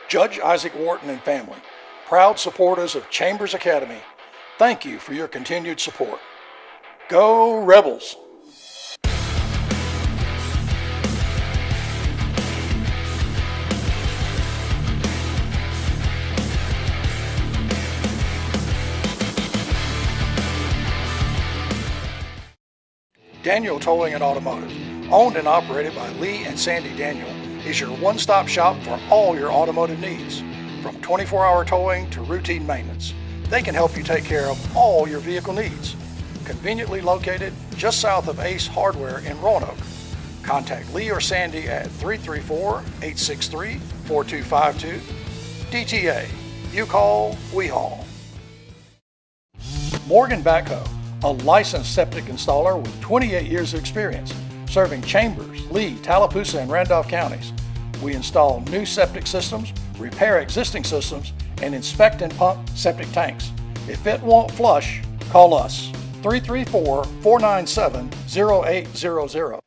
Judge Isaac Wharton and family, proud supporters of Chambers Academy, thank you for your continued support. Go Rebels! Daniel Towing and Automotive, owned and operated by Lee and Sandy Daniel, is your one-stop shop for all your automotive needs. From 24-hour towing to routine maintenance, they can help you take care of all your vehicle needs. Conveniently located just south of Ace Hardware in Roanoke. Contact Lee or Sandy at 334-863-4252. DTA, you call, we haul. Morgan Backhoe, a licensed septic installer with 28 years of experience, serving Chambers, Lee, Tallapoosa, and Randolph counties. We install new septic systems, repair existing systems, and inspect and pump septic tanks. If it won't flush, call us, 334-497-0800.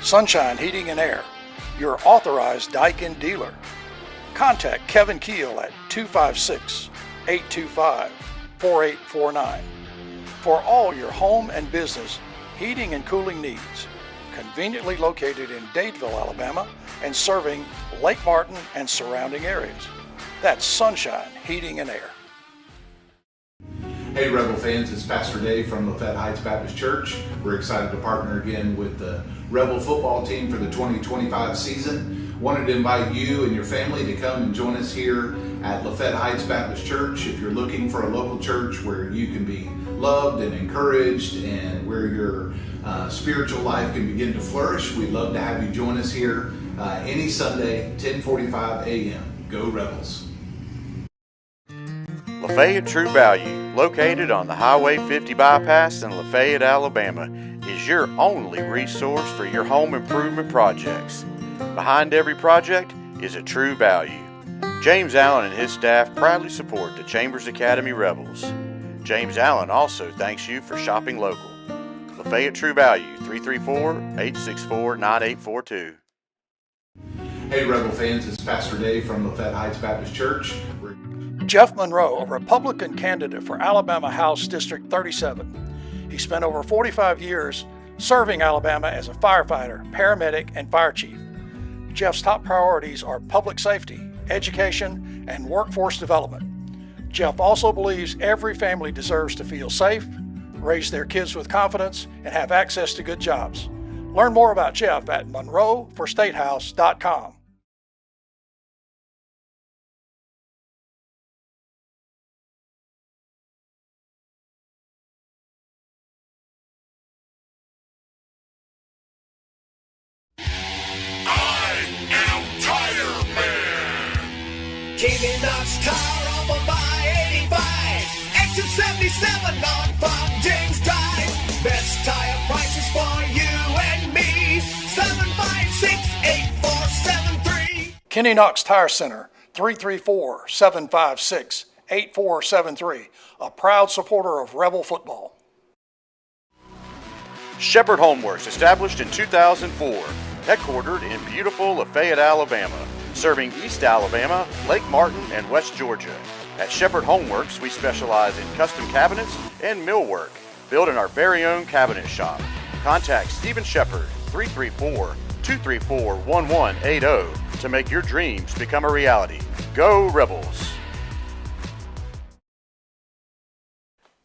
Sunshine Heating and Air, your authorized Daikin dealer. Contact Kevin Keel at 256-825-4849 for all your home and business heating and cooling needs. Conveniently located in Dadeville, Alabama, and serving Lake Martin and surrounding areas. That's Sunshine Heating and Air. Hey Rebel fans, it's Pastor Dave from Lafayette Heights Baptist Church. We're excited to partner again with the Rebel football team for the 2025 season. Wanted to invite you and your family to come and join us here at Lafayette Heights Baptist Church. If you're looking for a local church where you can be loved and encouraged and where your spiritual life can begin to flourish, we'd love to have you join us here any Sunday, 10:45 a.m. Go Rebels! Lafayette True Value, located on the Highway 50 bypass in Lafayette, Alabama, is your only resource for your home improvement projects. Behind every project is a true value. James Allen and his staff proudly support the Chambers Academy Rebels. James Allen also thanks you for shopping local. Lafayette True Value, 334-864-9842. Hey Rebel fans, it's Pastor Dave from Lafayette Heights Baptist Church. Jeff Monroe, a Republican candidate for Alabama House District 37. He spent over 45 years serving Alabama as a firefighter, paramedic, and fire chief. Jeff's top priorities are public safety, education, and workforce development. Jeff also believes every family deserves to feel safe, raise their kids with confidence, and have access to good jobs. Learn more about Jeff at monroeforstatehouse.com. Keeping Knox car off of I-85, exit 77 on Bob James Drive. Best tire prices for you and me, 756-8473. Kenny Knox Tire Center, 334-756-8473, a proud supporter of Rebel football. Shepherd Homeworks, established in 2004, headquartered in beautiful Lafayette, Alabama, serving East Alabama, Lake Martin, and West Georgia. At Shepherd Homeworks, we specialize in custom cabinets and millwork, built in our very own cabinet shop. Contact Stephen Shepherd, 334-234-1180 to make your dreams become a reality. Go Rebels!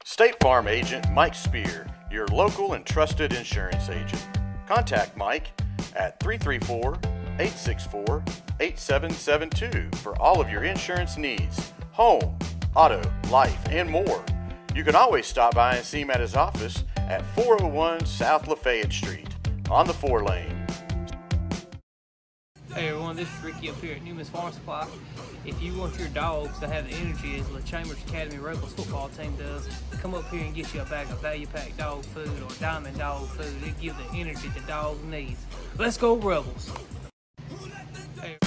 State Farm agent Mike Spear, your local and trusted insurance agent. Contact Mike at 334-864-8772 for all of your insurance needs, home, auto, life, and more. You can always stop by and see him at his office at 401 South Lafayette Street on the 4-lane. Hey everyone, this is Ricky up here at Newman's Farm Supply. If you want your dogs to have the energy as the Chambers Academy Rebels football team does, come up here and get you a bag of Value Pack dog food or Diamond dog food. It gives the energy the dog needs. Let's go Rebels! Hey.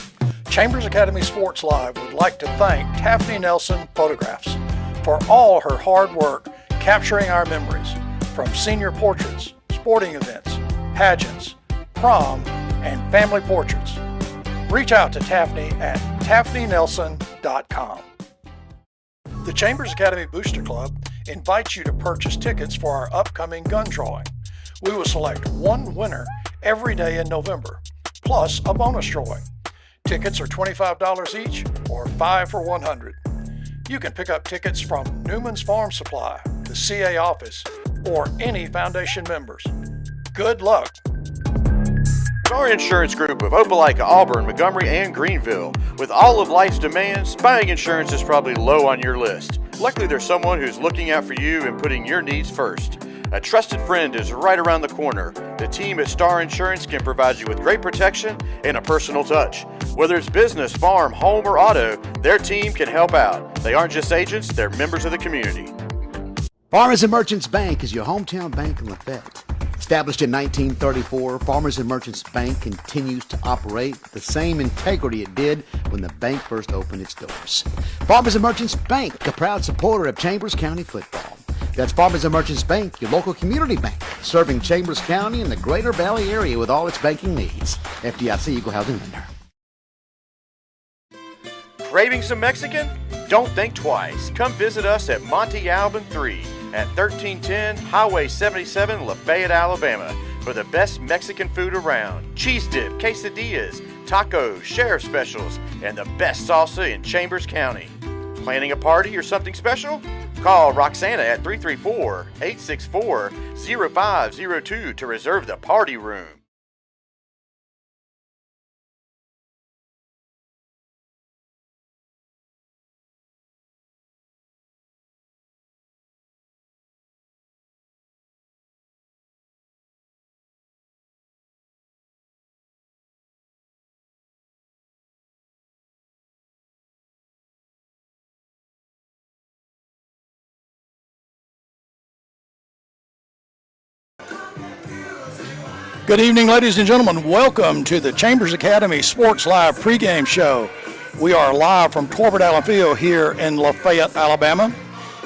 Chambers Academy Sports Live would like to thank Taffany Nelson Photographs for all her hard work capturing our memories. from senior portraits, sporting events, pageants, prom, and family portraits. Reach out to Taffney at taffneynelson.com. The Chambers Academy Booster Club invites you to purchase tickets for our upcoming gun drawing. We will select one winner every day in November, plus a bonus drawing. Tickets are $25 each or $5 for $100. You can pick up tickets from Newman's Farm Supply, the CA office, or any foundation members. Good luck! Star Insurance Group of Opelika, Auburn, Montgomery, and Greenville. With all of life's demands, buying insurance is probably low on your list. Luckily, there's someone who's looking out for you and putting your needs first. A trusted friend is right around the corner. The team at Star Insurance can provide you with great protection and a personal touch. Whether it's business, farm, home, or auto, their team can help out. They aren't just agents, they're members of the community. Farmers and Merchants Bank is your hometown bank in Lafayette. Established in 1934, Farmers and Merchants Bank continues to operate with the same integrity it did when the bank first opened its doors. Farmers and Merchants Bank, a proud supporter of Chambers County football. That's Farmers and Merchants Bank, your local community bank, serving Chambers County and the Greater Valley area with all its banking needs. FDIC Equal Housing Lender. Craving some Mexican? Don't think twice. Come visit us at Monte Alban 3 at 1310 Highway 77, Lafayette, Alabama, for the best Mexican food around. Cheese dip, quesadillas, tacos, sheriff specials, and the best salsa in Chambers County. Planning a party or something special? Call Roxana at 334-864-0502 to reserve the party room. Good evening, ladies and gentlemen. Welcome to the Chambers Academy Sports Live pregame show. We are live from Torbert Allen Field here in Lafayette, Alabama.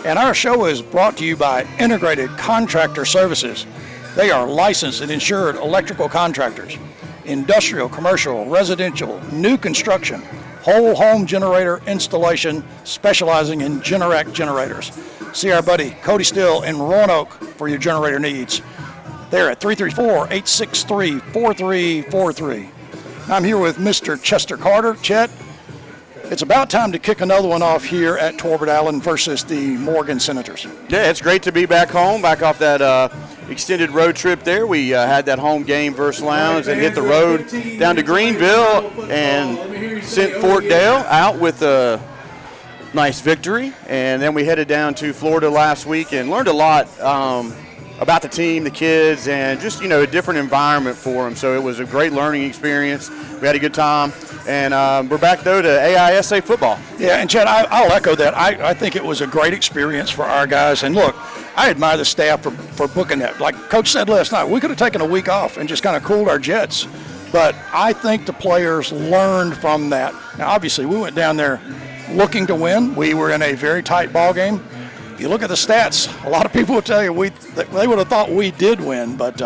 And our show is brought to you by Integrated Contractor Services. They are licensed and insured electrical contractors, industrial, commercial, residential, new construction, whole home generator installation, specializing in Generac generators. See our buddy Cody Still in Roanoke for your generator needs. They're at 334-863-4343. I'm here with Mr. Chester Carter. Chet, it's about time to kick another one off here at Torbert Allen versus the Morgan Senators. Yeah, it's great to be back home, back off that extended road trip there. We had that home game versus Lowndes and hit the road down to Greenville and sent Fort Dale out with a nice victory. And then we headed down to Florida last week and learned a lot about the team, the kids, and just, a different environment for them. So it was a great learning experience. We had a good time. And we're back, though, to AISA football. Yeah, and Chad, I'll echo that. I think it was a great experience for our guys. And look, I admire the staff for booking that. Like Coach said last night, we could have taken a week off and just kind of cooled our jets. But I think the players learned from that. Now, obviously, we went down there looking to win. We were in a very tight ball game. If you look at the stats, a lot of people will tell you they would have thought we did win, but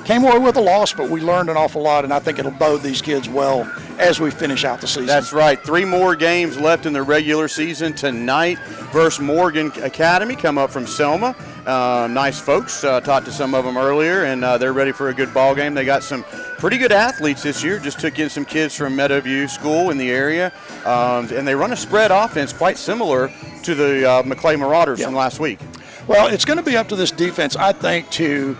came away with a loss, but we learned an awful lot, and I think it'll bode these kids well as we finish out the season. That's right. 3 more games left in the regular season tonight versus Morgan Academy, come up from Selma. Nice folks. Talked to some of them earlier, and they're ready for a good ball game. They got some pretty good athletes this year. Just took in some kids from Meadowview School in the area, and they run a spread offense quite similar to the McClay Marauders from last week. Well, it's going to be up to this defense, I think, to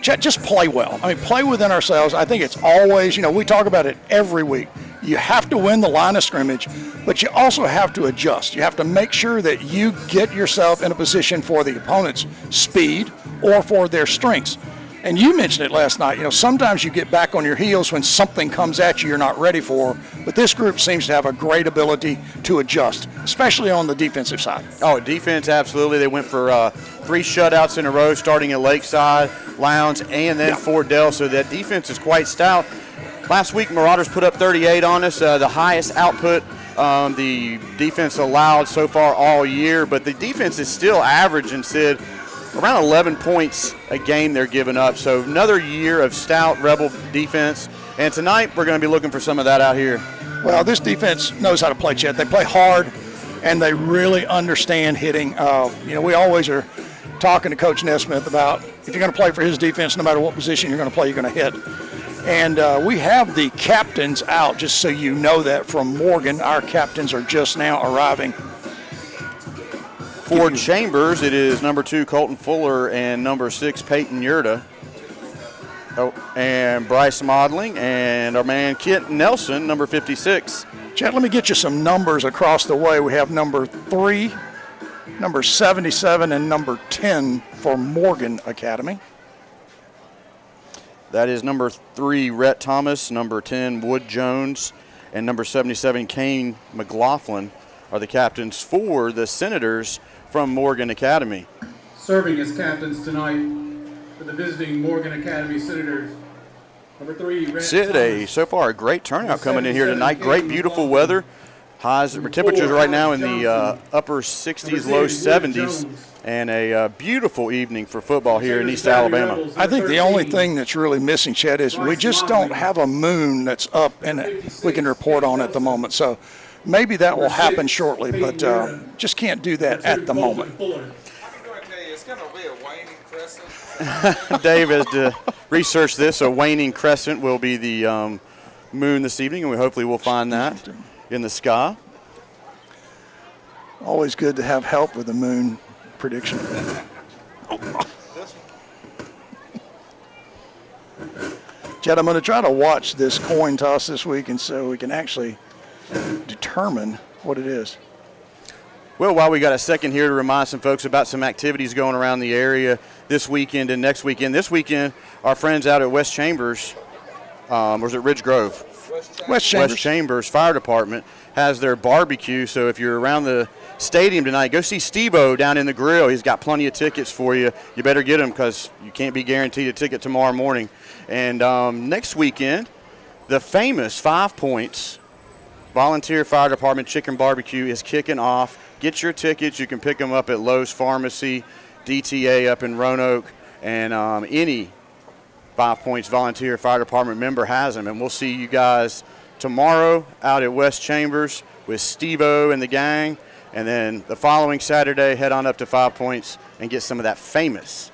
just play well. I mean, play within ourselves. I think it's always, we talk about it every week. You have to win the line of scrimmage, but you also have to adjust. You have to make sure that you get yourself in a position for the opponent's speed or for their strengths. And you mentioned it last night. Sometimes you get back on your heels when something comes at you you're not ready for. But this group seems to have a great ability to adjust, especially on the defensive side. Oh, defense, absolutely. They went for 3 shutouts in a row, starting at Lakeside, Lowndes, and then Fort Dell. So that defense is quite stout. Last week, Marauders put up 38 on us, the highest output the defense allowed so far all year. But the defense is still averaging, Sid, around 11 points a game they're giving up. So another year of stout Rebel defense. And tonight we're going to be looking for some of that out here. Well, this defense knows how to play, Chet. They play hard, and they really understand hitting. We always are talking to Coach Nesmith about if you're going to play for his defense, no matter what position you're going to play, you're going to hit. And we have the captains out, just so you know that, from Morgan. Our captains are just now arriving. For Chambers, it is number 2, Colton Fuller, and number 6, Peyton Yurda. Oh, and Bryce Modeling, and our man Kent Nelson, number 56. Chet, let me get you some numbers across the way. We have number 3, number 77, and number 10 for Morgan Academy. That is number 3, Rhett Thomas, number 10, Wood Jones, and number 77, Kane McLaughlin are the captains for the Senators from Morgan Academy. Serving as captains tonight for the visiting Morgan Academy Senators, number 3, Rhett Thomas. So far a great turnout coming in here tonight. Great, beautiful weather. Highs, temperatures right now in the upper 60s, low 70s. And a beautiful evening for football here in East Alabama. I think the only thing that's really missing, Chet, is we just don't have a moon that's up and we can report on at the moment. So maybe that will happen shortly, but just can't do that at the moment. I'm going to tell you, it's going to be a waning crescent. Dave has to research this. So waning crescent will be the moon this evening, and we hopefully will find that in the sky. Always good to have help with the moon prediction. Jed, I'm going to try to watch this coin toss this week, and so we can actually determine what it is. Well, while we got a second here to remind some folks about some activities going around the area this weekend and next weekend. This weekend, our friends out at West Chambers, was it Ridge Grove? West Chambers Fire Department has their barbecue, so if you're around the stadium tonight, go see Steve-O down in the grill. He's got plenty of tickets for you. You better get them because you can't be guaranteed a ticket tomorrow morning. And next weekend, the famous 5 Points Volunteer Fire Department Chicken Barbecue is kicking off. Get your tickets. You can pick them up at Lowe's Pharmacy, DTA up in Roanoke, and any 5 Points Volunteer Fire Department member has them. And we'll see you guys tomorrow out at West Chambers with Steve-O and the gang. And then the following Saturday, head on up to 5 Points and get some of that famous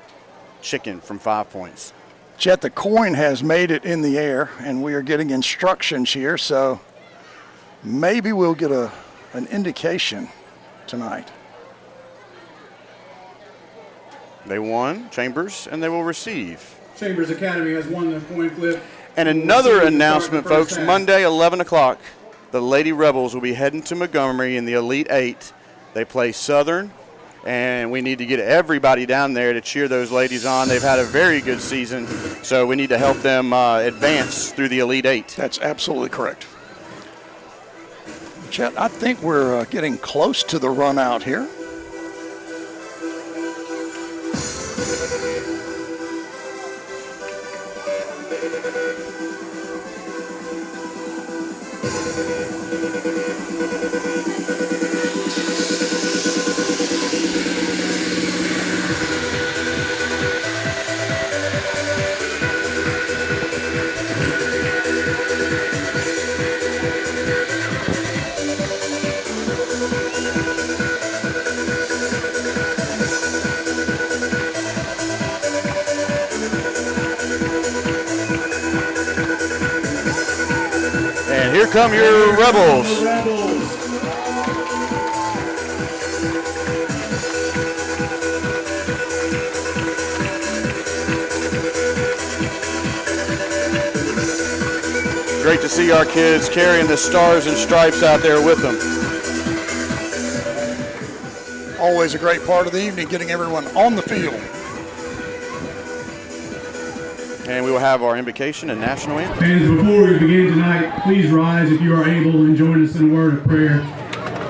chicken from 5 Points. Chet, the coin has made it in the air, and we are getting instructions here, so maybe we'll get an indication tonight. They won, Chambers, and they will receive. Chambers Academy has won the coin flip. And another announcement, folks, Monday, 11 o'clock. The Lady Rebels will be heading to Montgomery in the Elite 8. They play Southern, and we need to get everybody down there to cheer those ladies on. They've had a very good season, so we need to help them advance through the Elite 8. That's absolutely correct. Chet, I think we're getting close to the run out here. Here come your Rebels. Great to see our kids carrying the stars and stripes out there with them. Always a great part of the evening, getting everyone on the field. And we will have our invocation and national anthem. Fans, before we begin tonight, please rise if you are able and join us in a word of prayer.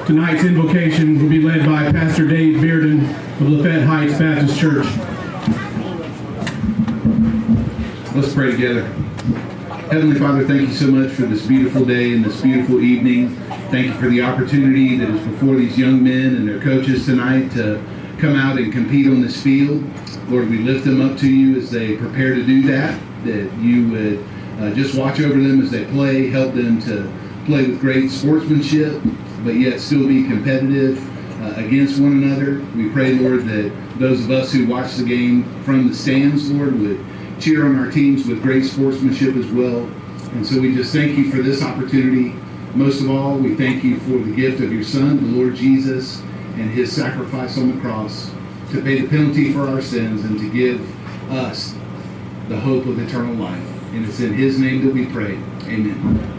Tonight's invocation will be led by Pastor Dave Bearden of Lafayette Heights Baptist Church. Let's pray together. Heavenly Father, thank you so much for this beautiful day and this beautiful evening. Thank you for the opportunity that is before these young men and their coaches tonight to come out and compete on this field. Lord, we lift them up to you as they prepare to do that you would just watch over them as they play, help them to play with great sportsmanship, but yet still be competitive against one another. We pray, Lord, that those of us who watch the game from the stands, Lord, would cheer on our teams with great sportsmanship as well. And so we just thank you for this opportunity. Most of all, we thank you for the gift of your Son, the Lord Jesus, and his sacrifice on the cross to pay the penalty for our sins and to give us the hope of eternal life. And it's in his name that we pray. Amen.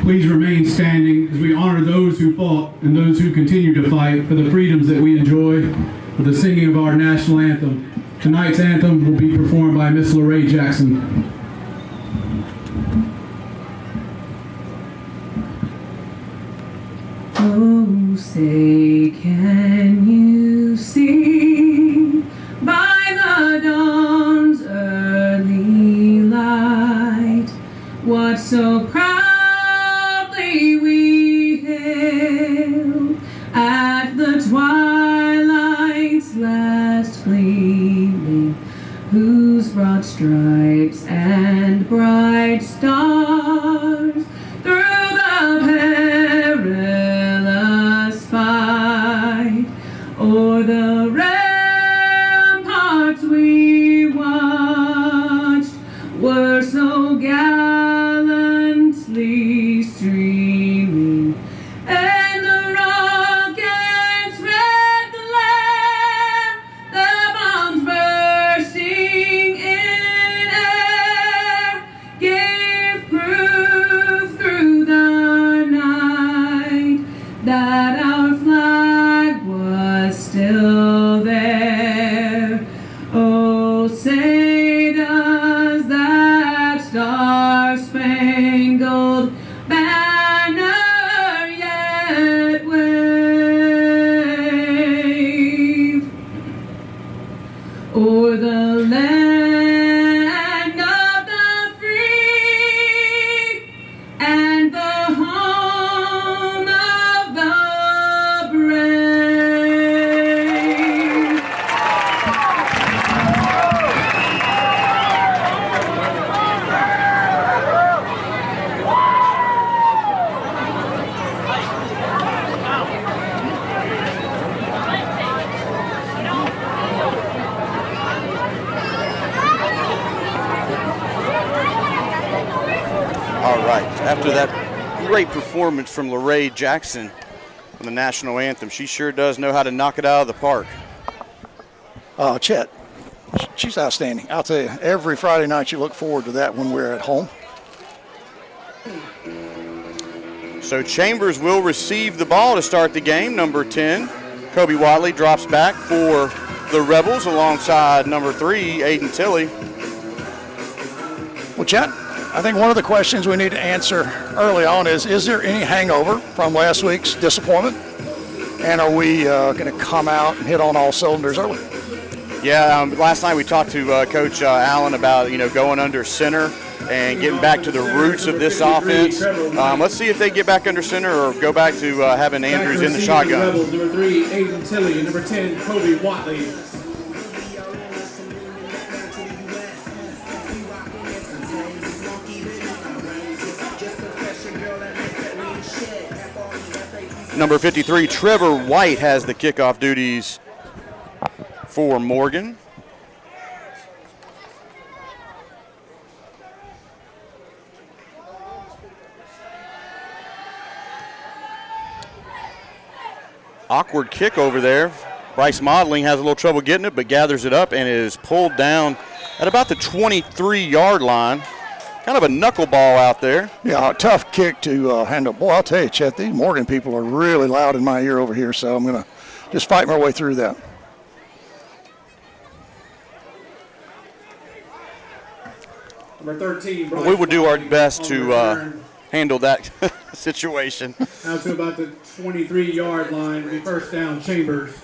Please remain standing as we honor those who fought and those who continue to fight for the freedoms that we enjoy with the singing of our national anthem. Tonight's anthem will be performed by Miss Lorraine Jackson. Oh, say can you see by the dawn's early light what so proudly we hailed at the twilight's last gleaming, whose broad stripes and bright stars through the perilous fight o'er the ramparts we watched were so gallantly streaming, and the rockets red glare, the bombs bursting in air, gave proof through the night that our flag was still there. Oh, say does that star-spangled banner yet wave o'er the land of the free and the home of the brave? All right, after that great performance from Lorraine Jackson on the national anthem, she sure does know how to knock it out of the park. Chet, she's outstanding. I'll tell you, every Friday night you look forward to that when we're at home. So Chambers will receive the ball to start the game. Number 10, Kobe Watley drops back for the Rebels alongside number 3, Aiden Tilley. Well, Chet, I think one of the questions we need to answer early on is there any hangover from last week's disappointment? And are we going to come out and hit on all cylinders early? Yeah, last night we talked to Coach Allen about, going under center and getting back to the roots of this offense. Let's see if they get back under center or go back to having Andrews in the shotgun. Rebels, number 3, Aiden Tilley, and number 10, Kobe Watley. Number 53, Trevor White has the kickoff duties for Morgan. Awkward kick over there. Bryce Modeling has a little trouble getting it, but gathers it up and is pulled down at about the 23-yard line. Kind of a knuckleball out there. Yeah, a tough kick to handle. Boy, I'll tell you, Chet, these Morgan people are really loud in my ear over here, so I'm going to just fight my way through that. Number 13, we will do our best to handle that situation. Out to about the 23-yard line will be first down, Chambers.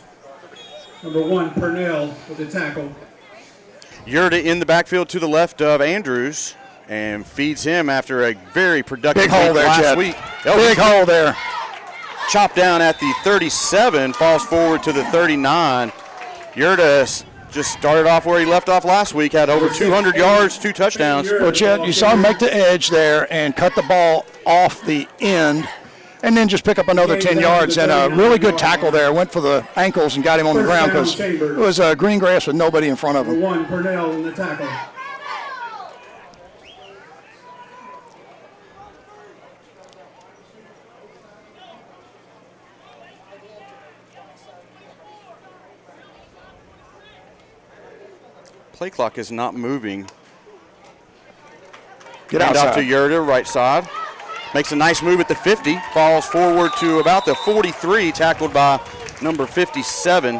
Number 1, Purnell with the tackle. Yurda in the backfield to the left of Andrews and feeds him after a very productive big hole there, last Chad. week. Big hole there. chopped down at the 37, falls forward to the 39. Yurda just started off where he left off last week, had over 200 yards, 2 touchdowns. Well, Chet, you saw him make the edge there and cut the ball off the end and then just pick up another 10 yards. And a really good tackle there. Went for the ankles and got him on the ground because it was green grass with nobody in front of him. One, Purnell in the tackle. Play clock is not moving. Get Hand outside. off to Yurda, right side. Makes a nice move at the 50. Falls forward to about the 43, tackled by number 57.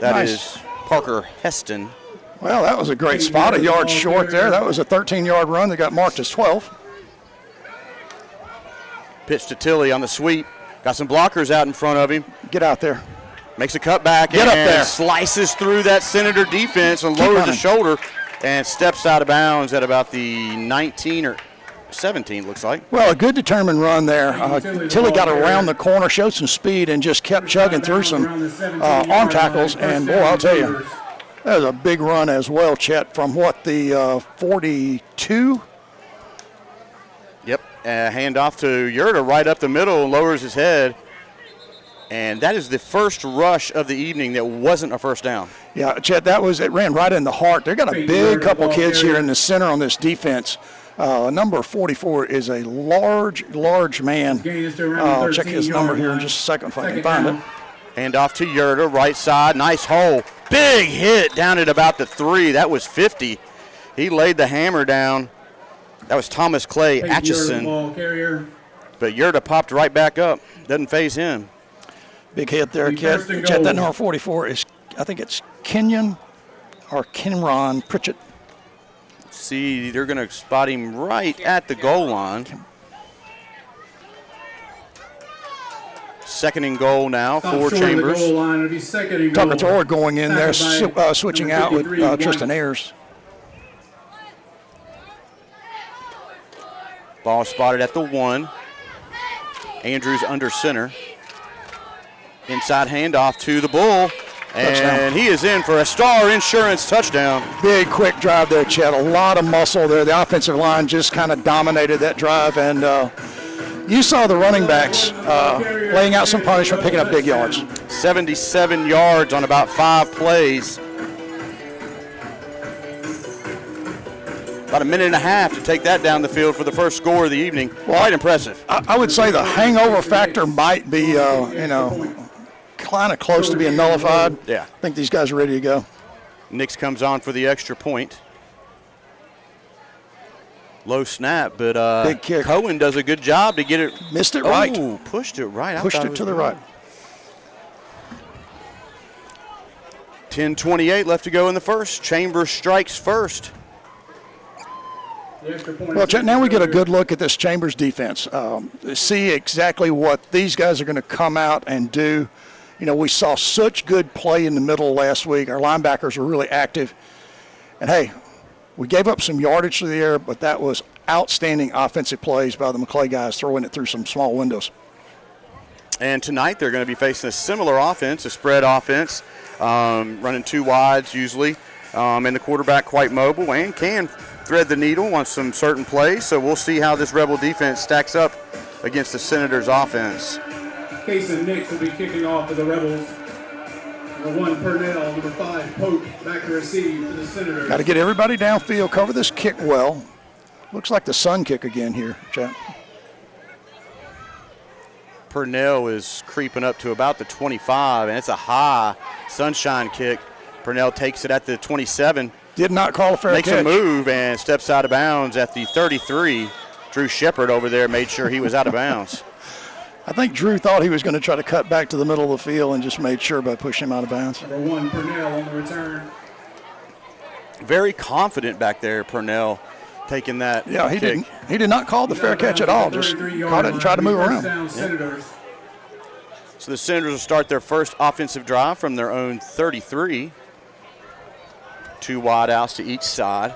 That Nice. is Parker Heston. Well, that was a great spot. A yard short there. That was a 13-yard run that got marked as 12. Pitch to Tilly on the sweep. Got some blockers out in front of him. Get out there. Makes a cutback Get and up there. slices through that Senator defense and Keep lowers the running. shoulder and steps out of bounds at about the 19 or 17, looks like. Well, a good determined run there. Tilly got around the corner, showed some speed, and just kept chugging through some arm tackles. And, boy, I'll tell you, that was a big run as well, Chet, from what, the 42? Yep, hand off to Yurda right up the middle, lowers his head. And that is the first rush of the evening that wasn't a first down. Yeah, Chet, it ran right in the heart. They got a big couple kids here in the center on this defense. Number 44 is a large man. I'll check his number here in just a second if I can find it. Hand off to Yurda, right side, nice hole. Big hit down at about the 3. That was 50. He laid the hammer down. That was Thomas Clay Atchison. But Yurda popped right back up. Doesn't phase him. Big hit there, Chet. Chet, that number 44 is, I think it's Kenyon or Kenron Pritchett. See, they're going to spot him right at the goal line. Second and goal now for Chambers. Tucker Thor going in there, switching out with Tristan Ayers. Ball spotted at the 1. Andrews under center. Inside handoff to the Bull. And he is in for a Star Insurance touchdown. Big quick drive there, Chet. A lot of muscle there. The offensive line just kind of dominated that drive. And you saw the running backs laying out some punishment, picking up big yards. 77 yards on about 5 plays. About a minute and a half to take that down the field for the first score of the evening. Quite impressive. I would say the hangover factor might be, kind of close to being nullified. Yeah. I think these guys are ready to go. Nix comes on for the extra point. Low snap, but big kick. Cohen does a good job to get it. Missed it right. Ooh, pushed it right. Pushed it to the right. 10:28 left to go in the first. Chambers strikes first. Well, Chet, now we get a good look at this Chambers defense. See exactly what these guys are going to come out and do. You know, we saw such good play in the middle last week. Our linebackers were really active. And, hey, we gave up some yardage through the air, but that was outstanding offensive plays by the McClay guys throwing it through some small windows. And tonight they're going to be facing a similar offense, a spread offense, running 2 wides usually, and the quarterback quite mobile and can thread the needle on some certain plays. So we'll see how this Rebel defense stacks up against the Senators offense. Case and Nix will be kicking off for the Rebels. Number 1, Purnell. Number 5, Pope. Back to receive for the Senators. Got to get everybody downfield, cover this kick well. Looks like the sun kick again here, Chet. Purnell is creeping up to about the 25, and it's a high sunshine kick. Purnell takes it at the 27. Did not call a fair catch. Makes a move and steps out of bounds at the 33. Drew Shepard over there made sure he was out of bounds. I think Drew thought he was going to try to cut back to the middle of the field and just made sure by pushing him out of bounds. Number 1, Purnell on the return. Very confident back there, Purnell, taking that kick. He did not call the fair catch at all. Just caught it and tried to move around. Senators. So the Senators will start their first offensive drive from their own 33. 2 wide outs to each side.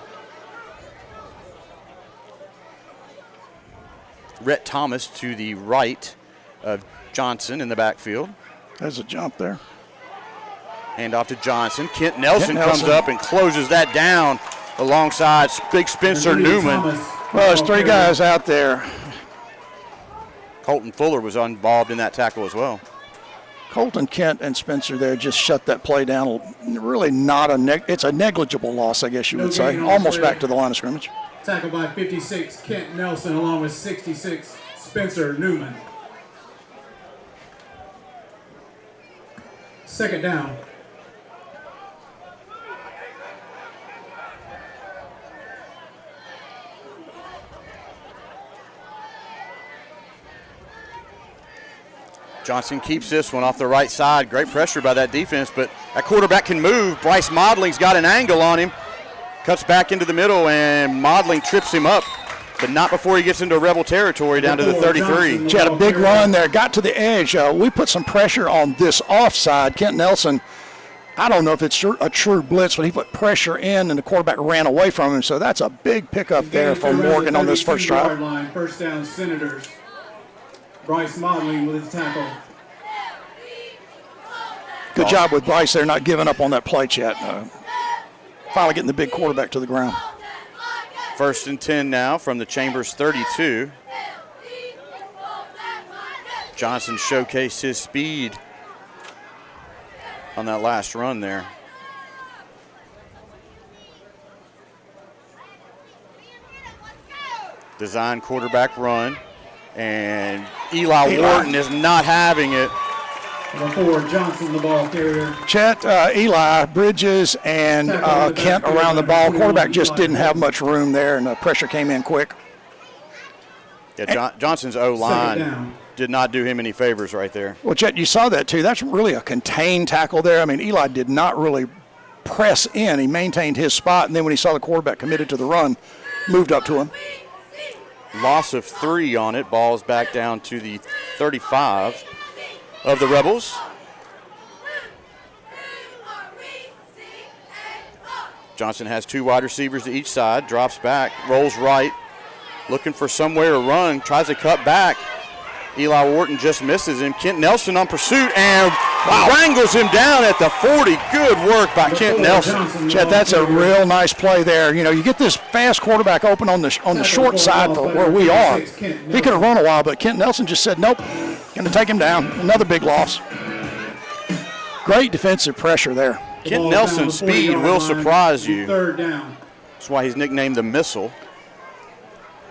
Rhett Thomas to the right of Johnson in the backfield. There's a jump there. Hand off to Johnson. Kent Nelson comes up and closes that down alongside big Spencer Newman. Well, there's 3 guys out there. Colton Fuller was involved in that tackle as well. Colton Kent and Spencer there just shut that play down. Really not it's a negligible loss, I guess you would say. Almost back to the line of scrimmage. Tackled by 56, Kent Nelson, along with 66, Spencer Newman. Second down. Johnson keeps this one off the right side. Great pressure by that defense, but that quarterback can move. Bryce Modling's got an angle on him. Cuts back into the middle, and Modling trips him up, but not before he gets into Rebel territory down to the 33. She had a big run there, got to the edge. We put some pressure on this offside. Kent Nelson, I don't know if it's a true blitz, but he put pressure in, and the quarterback ran away from him. So that's a big pickup there for Morgan on this first drive. First down, Senators. Bryce Modling with his tackle. Good job with Bryce there, not giving up on that play, Chet. Finally getting the big quarterback to the ground. 1st and 10 now from the Chambers 32. Johnson showcased his speed on that last run there. Design quarterback run. And Eli Wharton is not having it. Number 4, Johnson, the ball carrier. Chet, Eli, Bridges, and Kent around the ball. Quarterback just didn't have much room there, and the pressure came in quick. Yeah, Johnson's O-line did not do him any favors right there. Well, Chet, you saw that too. That's really a contained tackle there. I mean, Eli did not really press in. He maintained his spot, and then when he saw the quarterback committed to the run, moved up to him. Loss of 3 on it. Ball's back down to the 35 of the Rebels. Johnson has 2 wide receivers to each side. Drops back, rolls right, looking for somewhere to run. Tries to cut back. Eli Wharton just misses him. Kent Nelson on pursuit and wrangles him down at the 40. Good work by Kent Nelson. Chet, that's a real nice play there. You know, you get this fast quarterback open on the short side for where we are. He could have run a while, but Kent Nelson just said, nope, going to take him down. Another big loss. Great defensive pressure there. Kent Nelson's speed will surprise you. Third down. That's why he's nicknamed the Missile.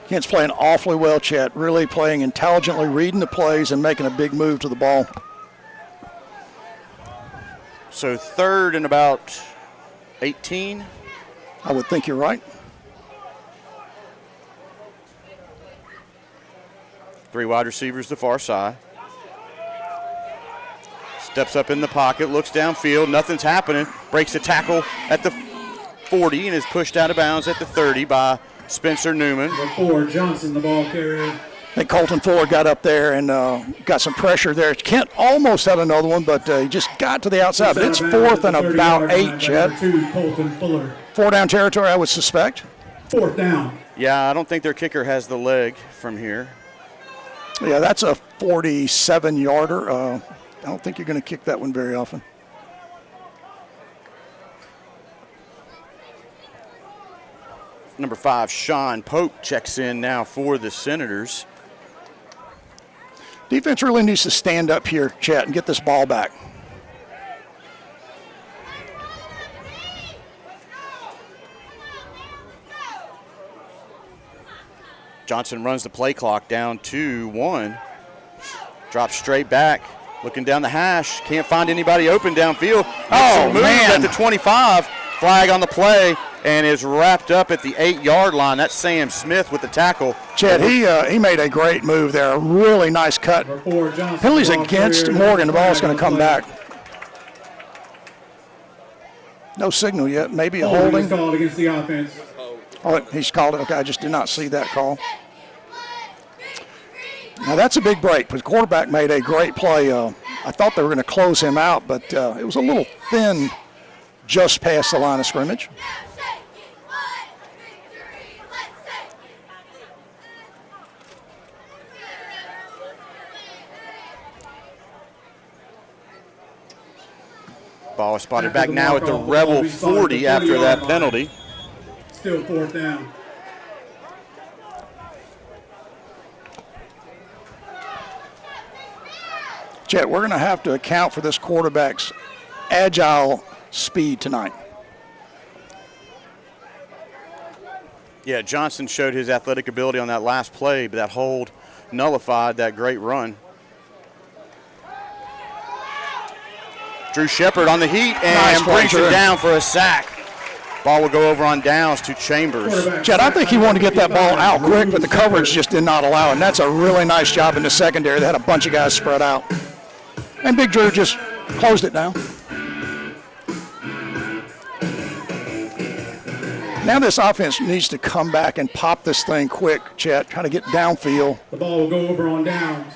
Kent's playing awfully well, Chet. Really playing intelligently, reading the plays, and making a big move to the ball. So 3rd and about 18. I would think you're right. 3 wide receivers to far side. Steps up in the pocket, looks downfield, nothing's happening. Breaks a tackle at the 40 and is pushed out of bounds at the 30 by Spencer Newman. Number 4, Johnson, the ball carrier. I think Colton Fuller got up there and got some pressure there. Kent almost had another one, but he just got to the outside. But it's 4th and about 8, Chet. 2, Colton Fuller. 4 down territory, I would suspect. 4th down. Yeah, I don't think their kicker has the leg from here. Yeah, that's a 47-yarder. I don't think you're going to kick that one very often. Number 5, Sean Pope checks in now for the Senators. Defense really needs to stand up here, Chet, and get this ball back. Johnson runs the play clock down to 1. Drops straight back, looking down the hash. Can't find anybody open downfield. Oh, man. At the 25. Flag on the play and is wrapped up at the 8-yard line. That's Sam Smith with the tackle. Chet, he made a great move there. A really nice cut. Penalties against Morgan. The ball's going to come back. No signal yet. Maybe a holding. He's called against the offense. Oh, he's called it. Okay, I just did not see that call. Now that's a big break. The quarterback made a great play. I thought they were going to close him out, but it was a little thin just past the line of scrimmage. Ball is spotted back now at the Rebel 40 after that penalty. Still 4th down. Chet, we're going to have to account for this quarterback's agile speed tonight. Yeah, Johnson showed his athletic ability on that last play, but that hold nullified that great run. Drew Shepard on the heat and brings it down for a sack. Ball will go over on downs to Chambers. Chet, I think he wanted to get that ball out quick, but the coverage just did not allow it. And that's a really nice job in the secondary. They had a bunch of guys spread out. And Big Drew just closed it down. Now this offense needs to come back and pop this thing quick, Chet. Try to get downfield. The ball will go over on downs.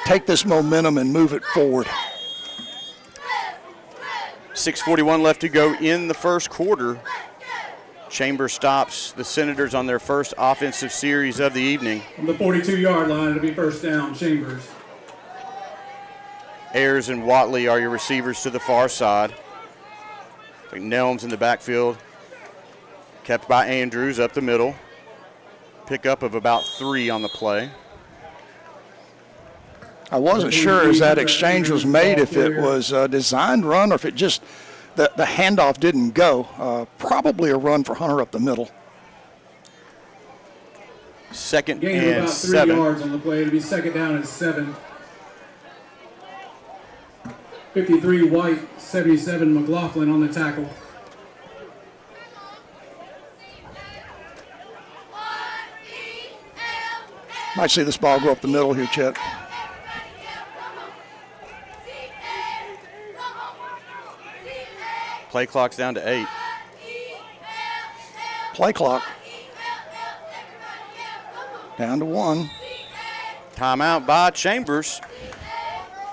Take this momentum and move it forward. 6:41 left to go in the first quarter. Chambers stops the Senators on their first offensive series of the evening. From the 42-yard line, it'll be 1st down, Chambers. Ayers and Watley are your receivers to the far side. Nelms in the backfield, kept by Andrews up the middle. Pickup of about 3 on the play. I wasn't sure as that exchange was made if it was a designed run or if it just, the handoff didn't go. Probably a run for Hunter up the middle. 2nd Gain of and about 3 7. yards on the play. It'll be 2nd down and 7. 53 White, 77 McLaughlin on the tackle. Might see this ball go up the middle here, Chet. Play clock's down to 8. Play clock. Down to 1. Timeout by Chambers.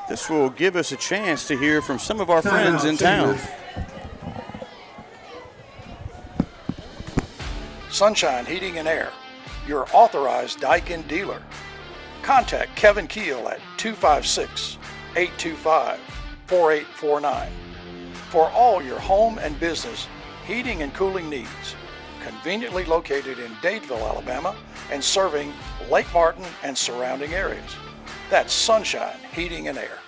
This will give us a chance to hear from some of our friends in town. Sunshine Heating and Air, your authorized Daikin dealer. Contact Kevin Keel at 256-825-4849 for all your home and business heating and cooling needs. Conveniently located in Dadeville, Alabama, and serving Lake Martin and surrounding areas. That's Sunshine Heating and Air.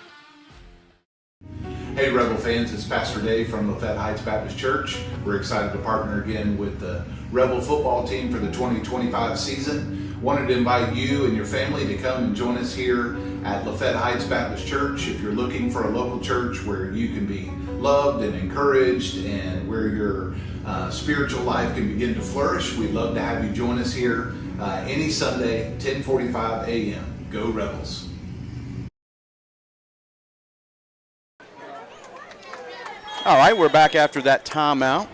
Hey Rebel fans, it's Pastor Dave from Lafayette Heights Baptist Church. We're excited to partner again with the Rebel football team for the 2025 season. Wanted to invite you and your family to come and join us here at Lafayette Heights Baptist Church. If you're looking for a local church where you can be loved and encouraged and where your spiritual life can begin to flourish, we'd love to have you join us here any Sunday, 10:45 a.m. Go Rebels. All right, we're back after that timeout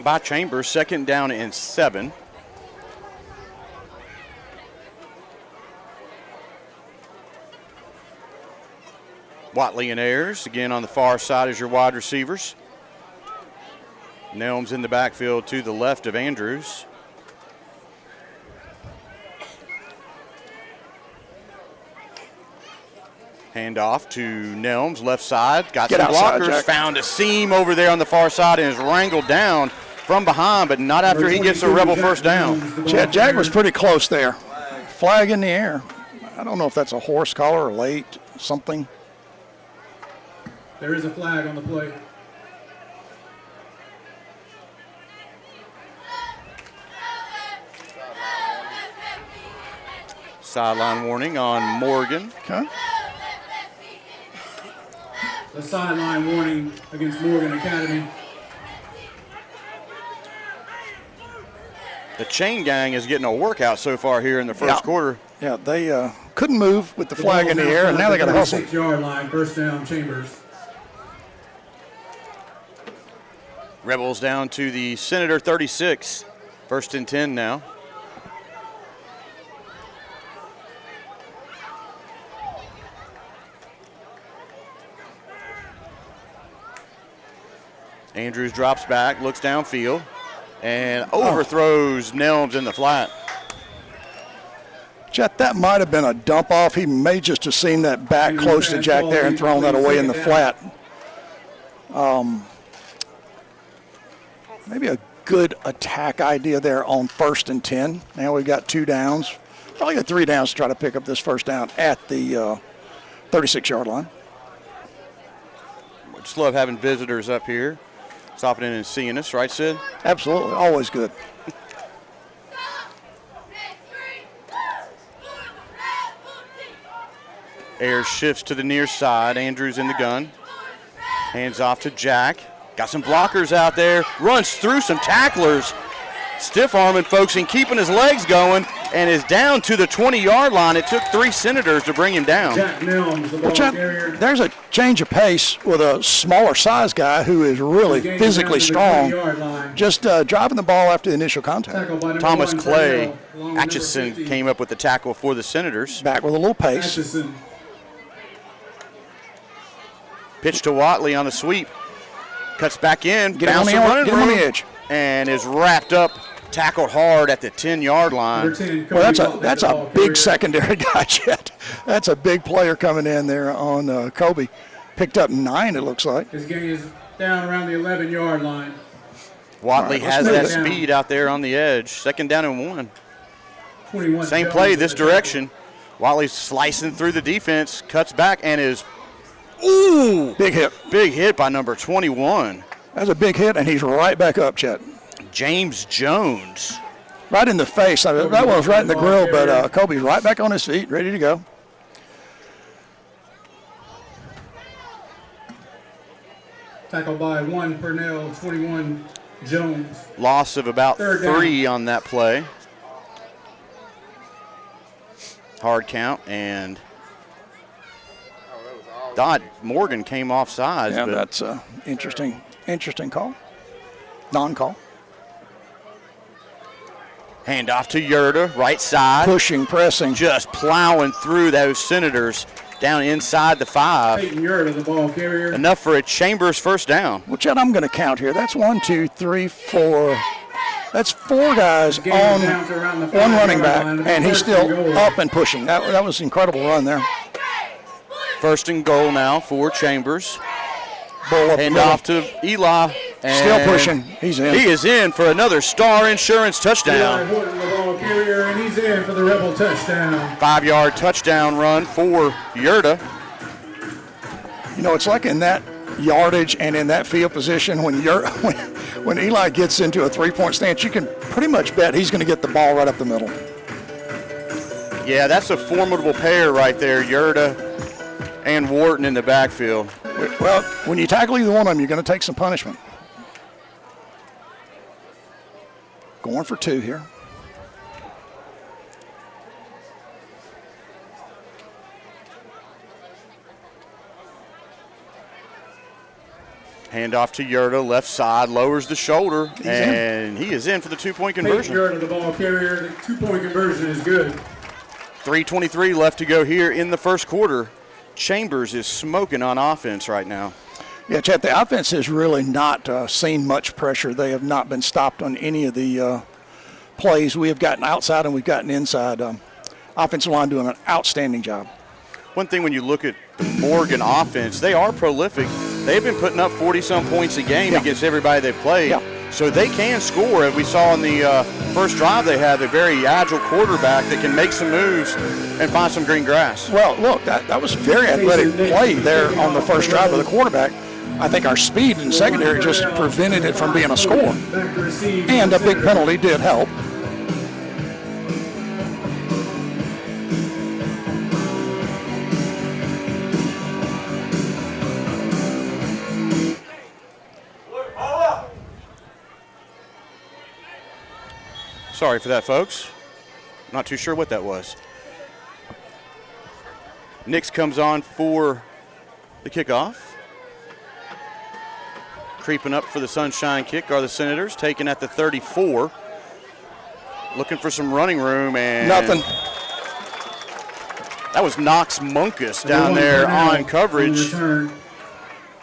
by Chambers. 2nd down and 7. Watley and Ayers again on the far side as your wide receivers. Nelms in the backfield to the left of Andrews. Hand off to Nelms, left side. Got some blockers, Jack. found a seam over there on the far side and is wrangled down from behind, but not after he gets a Rebel 1st down. Chad, Jack was pretty close there. Flag in the air. I don't know if that's a horse collar or late, something. There is a flag on the play. Sideline warning on Morgan. Okay. The sideline warning against Morgan Academy. The chain gang is getting a workout so far here in the first quarter. Yeah, they couldn't move with the flag in the air, and now they got to hustle. 6-yard line, 1st down, Chambers. Rebels down to the Senator 36. 1st and 10 now. Andrews drops back, looks downfield, and overthrows Nelms in the flat. Chet, that might have been a dump off. He may just have seen that back close to Jack there and thrown that away in the flat. Maybe a good attack idea there on 1st and 10. Now we've got 2 downs. Probably got 3 downs to try to pick up this first down at the 36-yard line. Just love having visitors up here, stopping in and seeing us, right, Sid? Absolutely, always good. Air shifts to the near side. Andrews in the gun. Hands off to Jack. Got some blockers out there. Runs through some tacklers. Stiff arming folks and keeping his legs going, and is down to the 20-yard line. It took 3 Senators to bring him down. Jack Mills, the ball carrier. There's a change of pace with a smaller size guy who is really physically strong. Just driving the ball after the initial contact. Thomas Clay Atchison came up with the tackle for the Senators. Back with a little pace. Atchison. Pitch to Watley on the sweep. Cuts back in. Get him on the edge. And is wrapped up, tackled hard at the 10-yard line. Well, that's a big secondary guy, Chet. That's a big player coming in there on Kobe. Picked up 9, it looks like. His game is down around the 11-yard line. Watley has that speed out there on the edge. 2nd down and 1. Same play this direction. Watley's slicing through the defense, cuts back, and is big hit. Big hit by number 21. That's a big hit, and he's right back up, Chet. James Jones. Right in the face. That one was right in the grill, but Kobe's right back on his feet, ready to go. Tackled by 1 Purnell, 21 Jones. Loss of about 3 on that play. Hard count, and Dodd Morgan came off sides. Yeah, but that's interesting call. Non-call. Hand off to Yerta, right side. Pushing, pressing. Just plowing through those Senators down inside the 5. Peyton Yerta, the ball carrier. Enough for a Chambers first down. Well, Chet, I'm going to count here. That's 1, 2, 3, 4. That's 4 guys on one running back, and he's still up and pushing. That was an incredible run there. 1st and goal now for Chambers. Hand off to Eli. Still pushing. He's in. He is in for another Star Insurance touchdown. Eli Horton, the ball carrier, and he's in for the Rebel touchdown. 5-yard touchdown run for Yerta. You know, it's like in that yardage and in that field position when Eli gets into a 3-point stance, you can pretty much bet he's going to get the ball right up the middle. Yeah, that's a formidable pair right there, Yerta and Wharton in the backfield. Well, when you tackle either one of them, you're going to take some punishment. Going for 2 here. Hand off to Yerta, left side, lowers the shoulder, he is in for the 2-point conversion. Yerta, the ball carrier, the 2-point conversion is good. 3:23 left to go here in the first quarter. Chambers is smoking on offense right now. Yeah, Chet, the offense has really not seen much pressure. They have not been stopped on any of the plays. We have gotten outside and we've gotten inside. Offensive line doing an outstanding job. One thing when you look at the Morgan offense, they are prolific. They've been putting up 40-some points a game against everybody they've played. Yeah. So they can score. As we saw in the first drive, they have a very agile quarterback that can make some moves and find some green grass. Well, look, that was a very athletic play there on the first drive of the quarterback. I think our speed in secondary just prevented it from being a score. And a big penalty did help. Sorry for that, folks. Not too sure what that was. Nix comes on for the kickoff. Creeping up for the sunshine kick are the Senators, taken at the 34. Looking for some running room, and nothing. That was Knox Munkus down there on coverage.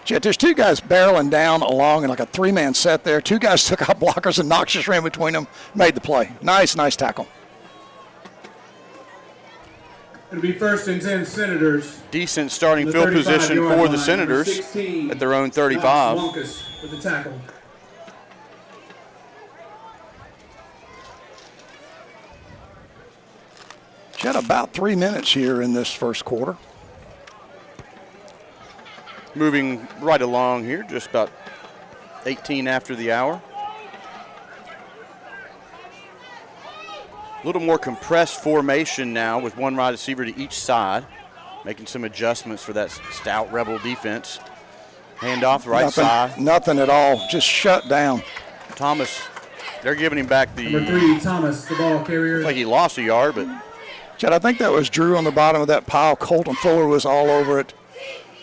Jet, there's 2 guys barreling down along in like a 3-man set there. 2 guys took out blockers, and Knox just ran between them, made the play. Nice tackle. It'll be 1st and 10 Senators. Decent starting The field position 35-yard for the line, Senators number 16, at their own 35. Wonkus with the tackle. She had about 3 minutes here in this first quarter. Moving right along here, just about 18 after the hour. A little more compressed formation now with one wide receiver to each side, making some adjustments for that stout Rebel defense. Handoff right side. Nothing at all, just shut down. Thomas, they're giving him back the. Number 3, Thomas, the ball carrier. Like he lost a yard, but. Chad, I think that was Drew on the bottom of that pile. Colton Fuller was all over it.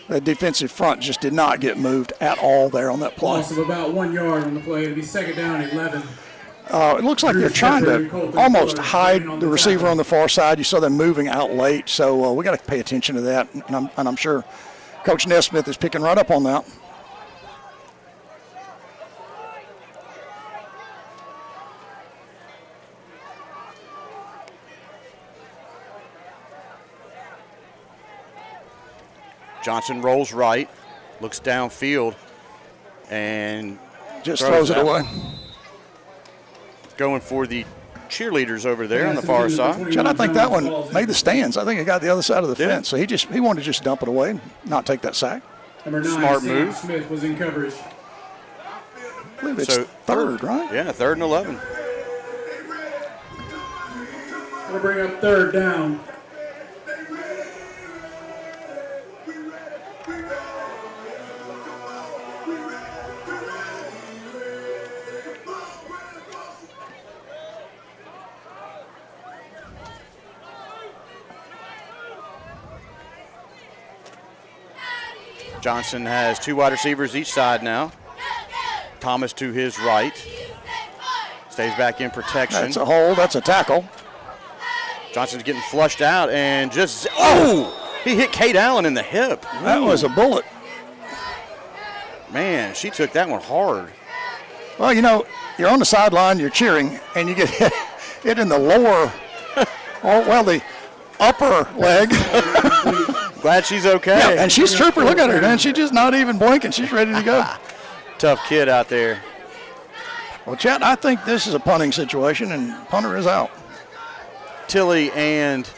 The defensive front just did not get moved at all there on that play. Loss of about 1 yard on the play. It'll be 2nd down, 11. It looks like they're trying to almost hide the receiver on the far side. You saw them moving out late, so we got to pay attention to that. And I'm sure Coach Nesmith is picking right up on that. Johnson rolls right, looks downfield, and just throws it away. Going for the cheerleaders over there on the far side. Chad, I think that one made the stands. I think it got the other side of the fence. So he wanted to just dump it away and not take that sack. Number 9, smart Sam move. Smith was in coverage. I believe it's third, right? Yeah, 3rd and 11. We'll bring up 3rd down. Johnson has 2 wide receivers each side now. Thomas to his right. Stays back in protection. That's a hold. That's a tackle. Johnson's getting flushed out and just, he hit Kate Allen in the hip. That was a bullet. Man, she took that one hard. Well, you know, you're on the sideline, you're cheering, and you get hit in the lower, the upper leg. Glad she's okay. Yeah, and she's trooper. Look at her, man. She's just not even blinking. She's ready to go. Tough kid out there. Well, Chad, I think this is a punting situation, and punter is out. Tilly and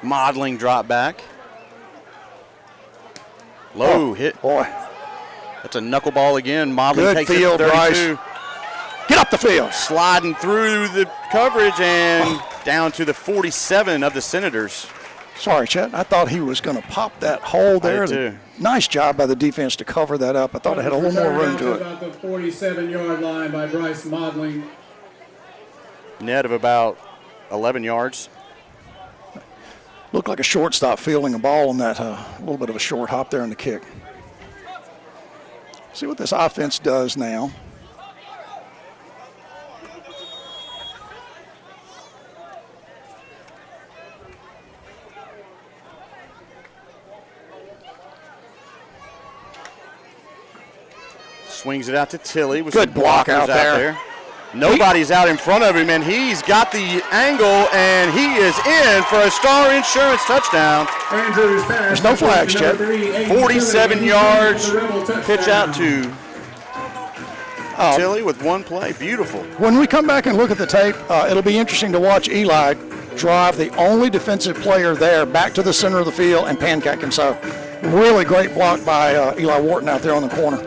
Modeling drop back. Low hit. Boy. That's a knuckleball again. Modeling Good takes field, it to 32. Bryce. Get up the field. Sliding through the coverage and down to the 47 of the Senators. Sorry, Chet. I thought he was going to pop that hole there. I did too. Nice job by the defense to cover that up. I thought it had a little more room to it. About the 47-yard line by Bryce Modeling. Net of about 11 yards. Looked like a shortstop fielding a ball on that little bit of a short hop there in the kick. See what this offense does now. Swings it out to Tilly with Good some block blockers out there. Nobody's out in front of him, and he's got the angle, and he is in for a Star Insurance touchdown. Andrews pass. There's no flags, Chet. 47 yards, pitch out to Tilly with one play. Beautiful. When we come back and look at the tape, it'll be interesting to watch Eli drive the only defensive player there back to the center of the field and pancake him. So really great block by Eli Wharton out there on the corner.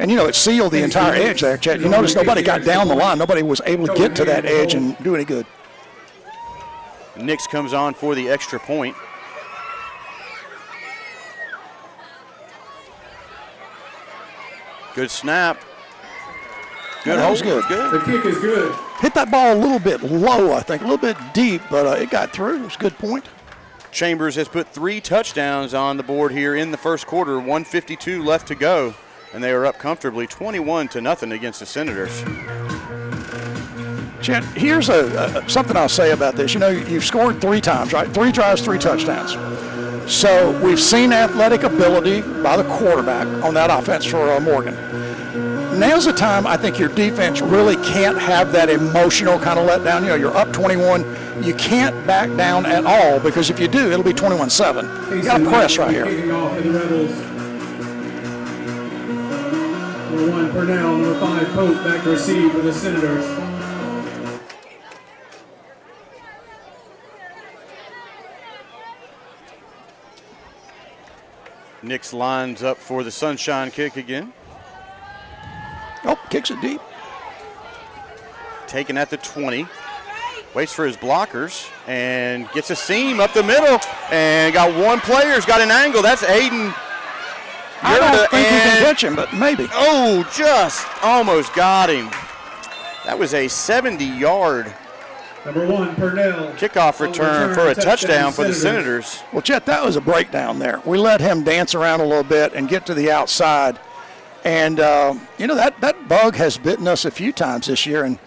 And, you know, it sealed the entire edge there, Chet. You notice nobody got down the line. Nobody was able to get to that edge and do any good. Nix comes on for the extra point. Good snap. Good hold. Good. The kick is good. Hit that ball a little bit low, I think, a little bit deep, but it got through. It was a good point. Chambers has put 3 touchdowns on the board here in the first quarter. 1:52 left to go. And they are up comfortably 21-0 against the Senators. Chet, here's something I'll say about this. You know, you've scored 3 times, right? 3 drives, 3 touchdowns. So we've seen athletic ability by the quarterback on that offense for Morgan. now's the time I think your defense really can't have that emotional kind of letdown. You know, you're up 21. You can't back down at all, because if you do, it'll be 21-7. You got to press right here. Kicking off for the Rebels. Number 1, Purnell. Number 5, Pope, back to receive for the Senators. Nix lines up for the sunshine kick again. Oh, kicks it deep. Taken at the 20. Waits for his blockers and gets a seam up the middle. And got one player's got an angle. That's Aiden. I don't think he can catch him, but maybe. Oh, just almost got him. That was a 70-yard Number 1, Purnell. kickoff return for a touchdown for the Senators. Well, Chet, that was a breakdown there. We let him dance around a little bit and get to the outside. And, you know, that bug has bitten us a few times this year. And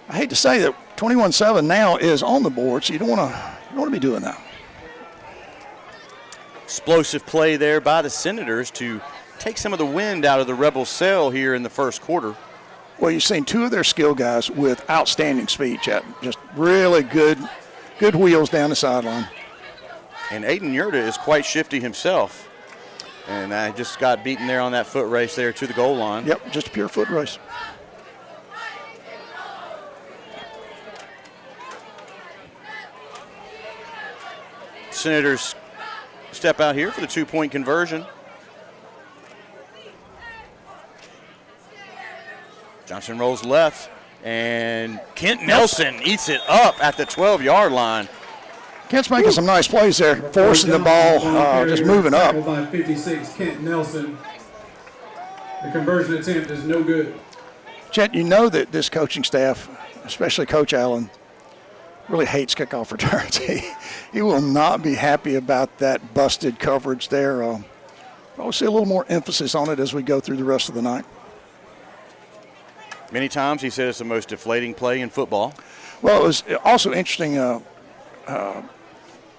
I hate to say that 21-7 now is on the board, so you don't want to be doing that. Explosive play there by the Senators to take some of the wind out of the Rebels' sail here in the first quarter. Well, you've seen two of their skill guys with outstanding speed, Chet. Just really good wheels down the sideline. And Aiden Yurda is quite shifty himself. And I just got beaten there on that foot race there to the goal line. Yep, just a pure foot race. Senators step out here for the 2-point conversion. Johnson rolls left, and Kent Nelson eats it up at the 12-yard line. Kent's making some nice plays there, forcing the ball, just moving up. By 56, Kent Nelson. The conversion attempt is no good. Chet, you know that this coaching staff, especially Coach Allen, really hates kickoff returns. He will not be happy about that busted coverage there. I'll see a little more emphasis on it as we go through the rest of the night. Many times he said it's the most deflating play in football. Well, it was also interesting.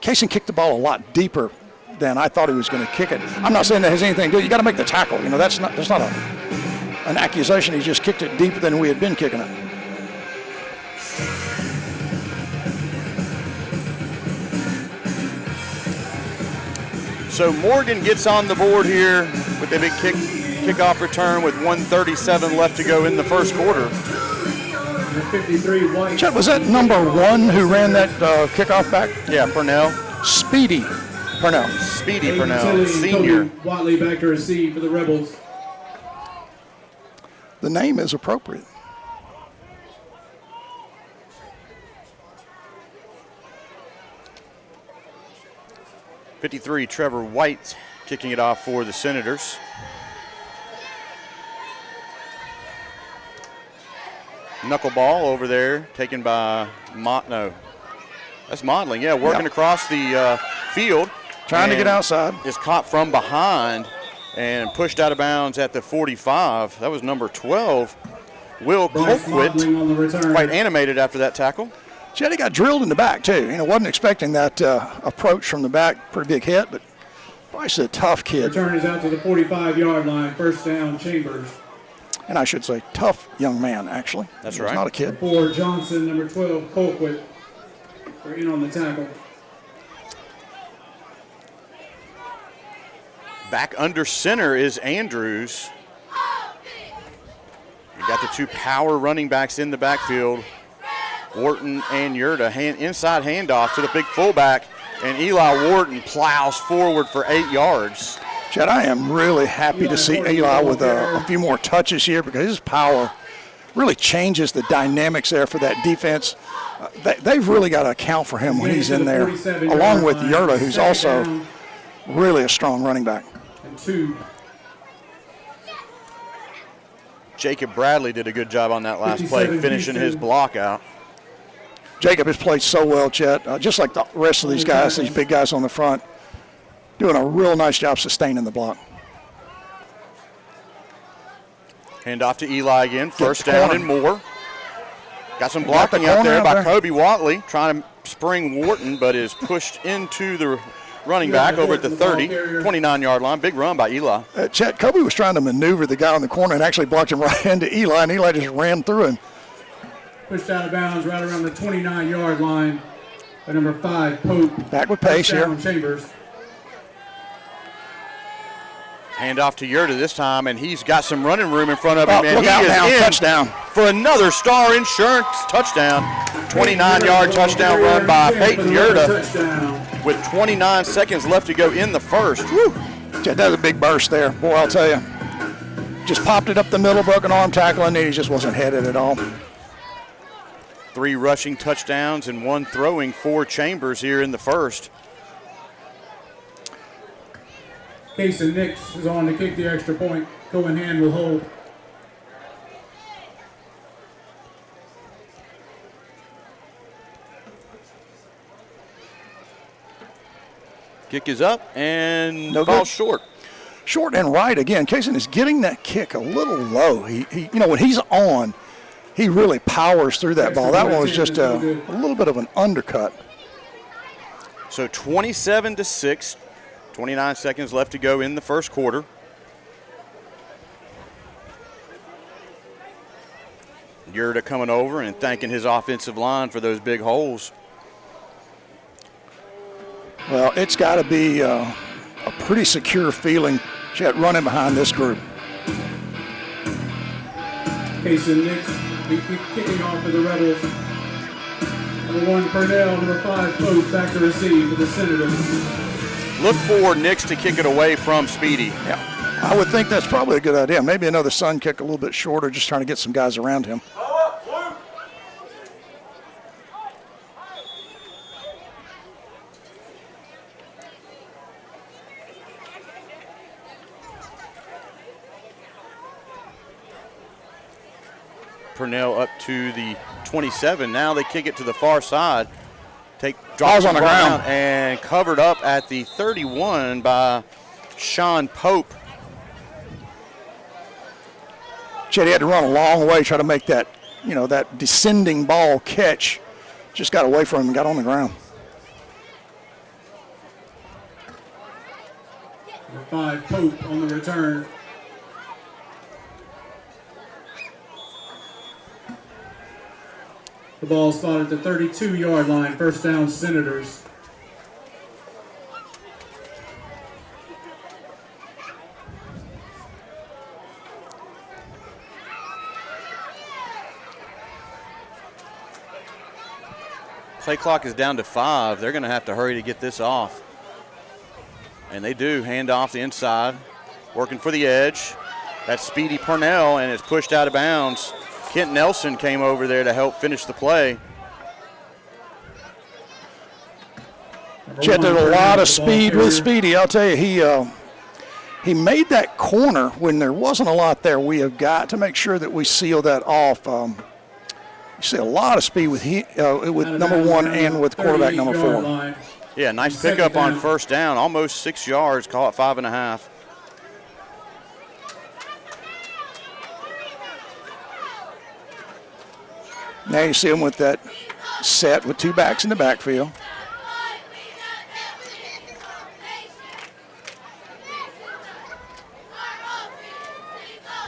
Kaysen kicked the ball a lot deeper than I thought he was going to kick it. I'm not saying that has anything to do. You got to make the tackle. You know, that's not an accusation. He just kicked it deeper than we had been kicking it. So Morgan gets on the board here with a big kickoff return with 1:37 left to go in the first quarter. 53 White. Chet, was that number 1 who ran that kickoff back? Yeah, Purnell. Speedy Purnell. Speedy Purnell, senior. Watley back to receive for the Rebels. The name is appropriate. '53 Trevor White kicking it off for the Senators. Knuckleball over there, taken by that's Modling. Yeah, working across the field. Trying to get outside. Is caught from behind and pushed out of bounds at the 45. That was number 12, Will Colquitt. Quite animated after that tackle. Chetty got drilled in the back, too. You know, wasn't expecting that approach from the back. Pretty big hit, but Bryce is a tough kid. Return is out to the 45-yard line. First down, Chambers. And I should say, tough young man, actually. That's He's right. Not a kid. For Johnson, number 12, Colquitt. We're in on the tackle. Back under center is Andrews. You got the two power running backs in the backfield, Wharton and Yurda. Inside handoff to the big fullback, and Eli Wharton plows forward for 8 yards. Chet, I am really happy to see Eli with a few more touches here, because his power really changes the dynamics there for that defense. They've really got to account for him when he's in there, along with Yurda, who's also really a strong running back. And 2. Jacob Bradley did a good job on that last play, finishing his block out. Jacob has played so well, Chet, just like the rest of these guys, these big guys on the front, doing a real nice job sustaining the block. Hand off to Eli again, first down and more. Got some blocking out there by Kobe Watley, trying to spring Wharton, but is pushed into the running back over at the 30, 29-yard line. Big run by Eli. Chet, Kobe was trying to maneuver the guy on the corner and actually blocked him right into Eli, and Eli just ran through him. Pushed out of bounds right around the 29-yard line by number 5, Pope. Back with pace here. Chambers. Hand off to Yerta this time, and he's got some running room in front of him. And look he out is now, in touchdown. For another Star Insurance touchdown. 29-yard touchdown run by Peyton Yerta with 29 seconds left to go in the first. Woo. That was a big burst there. Boy, I'll tell you. Just popped it up the middle, broken arm tackle, and he just wasn't headed at all. 3 rushing touchdowns and 1 throwing for Chambers here in the first. Casey Nix is on to kick the extra point. Cohen Hand will hold. Kick is up and no falls good. short. Short and right again. Kaysen is getting that kick a little low. He when he's on, he really powers through that ball. That one was just a little bit of an undercut. So 27-6, 29 seconds left to go in the first quarter. Yerta coming over and thanking his offensive line for those big holes. Well, it's got to be a pretty secure feeling, Chet, running behind this group. Casey Nix kicking off for the Rebels. Number 1, Purnell. Number 5, Pope, back to receive for the Senators. Look for Nix to kick it away from Speedy. Yeah, I would think that's probably a good idea. Maybe another Sun kick a little bit shorter, just trying to get some guys around him. Purnell up to the 27. Now they kick it to the far side. Ball's on the ground and covered up at the 31 by Sean Pope. Chet, he had to run a long way, try to make that, that descending ball catch. Just got away from him and got on the ground. Number 5, Pope on the return. The ball spotted at the 32-yard line. First down, Senators. Play clock is down to 5. They're going to have to hurry to get this off. And they do. Hand off the inside. Working for the edge. That's Speedy Purnell, and it's pushed out of bounds. Kent Nelson came over there to help finish the play. Chet did a lot of speed with Speedy. I'll tell you, he made that corner when there wasn't a lot there. We have got to make sure that we seal that off. You see a lot of speed with number 1 and with quarterback number 4. Yeah, nice pickup on first down. Almost 6 yards, call it 5.5. Now you see him with that set with 2 backs in the backfield.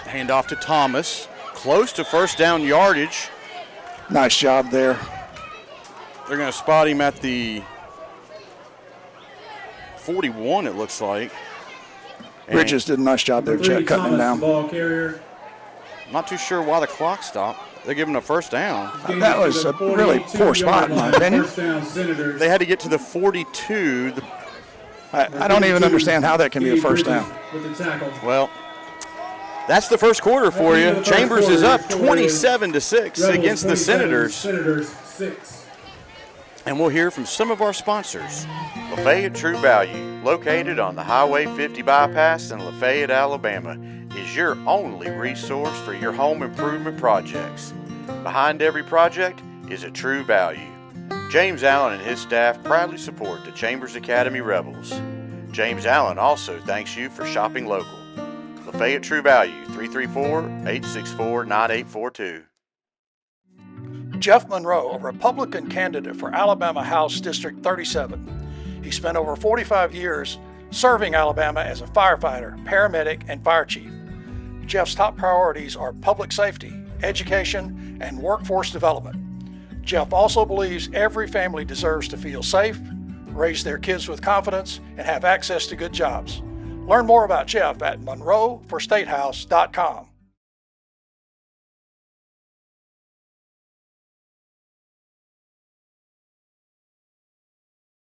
Hand off to Thomas. Close to first down yardage. Nice job there. They're going to spot him at the 41, it looks like. Bridges did a nice job there, Chet, cutting him down. Ball carrier. Not too sure why the clock stopped. They're giving a first down. That was a really poor spot, in my opinion. They had to get to the 42. I don't even understand how that can be a first down. Well, that's the first quarter for you. Chambers is up 27-6 against the Senators. Senators 6. And we'll hear from some of our sponsors. Lafayette True Value, located on the Highway 50 bypass in Lafayette, Alabama, is your only resource for your home improvement projects. Behind every project is a True Value. James Allen and his staff proudly support the Chambers Academy Rebels. James Allen also thanks you for shopping local. Lafayette True Value, 334-864-9842. Jeff Monroe, a Republican candidate for Alabama House District 37. He spent over 45 years serving Alabama as a firefighter, paramedic, and fire chief. Jeff's top priorities are public safety, education, and workforce development. Jeff also believes every family deserves to feel safe, raise their kids with confidence, and have access to good jobs. Learn more about Jeff at monroeforstatehouse.com.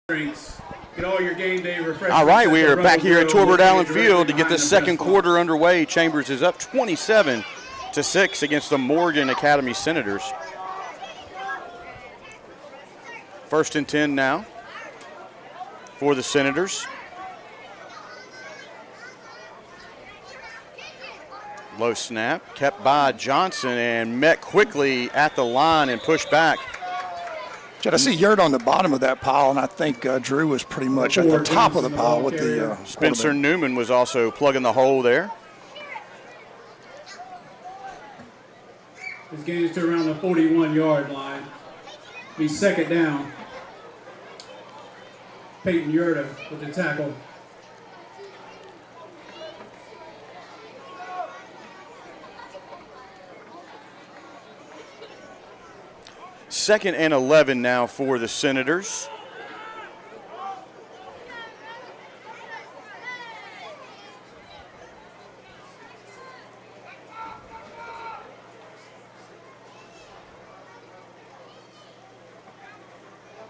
Drinks. Get all your game day refreshments. All right, we are the back here at Rebel Torbert Grill, Allen located Field to get directly the second behind quarter underway. Chambers is up 27-6 against the Morgan Academy Senators. 1st and 10 now for the Senators. Low snap, kept by Johnson and met quickly at the line and pushed back. Chad, I see Yurt on the bottom of that pile, and I think Drew was pretty much at the top of the pile with the Spencer Newman was also plugging the hole there. This game is to around the 41-yard line. Be second down. Peyton Yurda with the tackle. Second and 11 now for the Senators.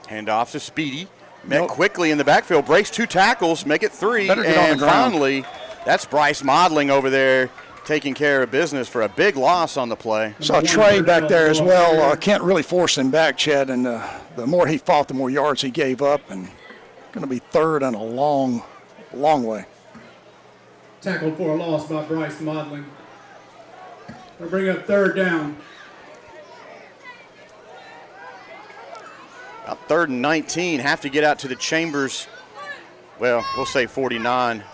Handoff to Speedy. Met quickly in the backfield. Breaks 2 tackles, make it 3. Better get on the ground. Finally, that's Bryce Modeling over there taking care of business for a big loss on the play. Saw Trey back there as well. Can't really force him back, Chad, and the more he fought, the more yards he gave up, and going to be third and a long, long way. Tackled for a loss by Bryce Modeling. We'll bring up third down. About 3rd and 19, have to get out to the Chambers, well, we'll say 49.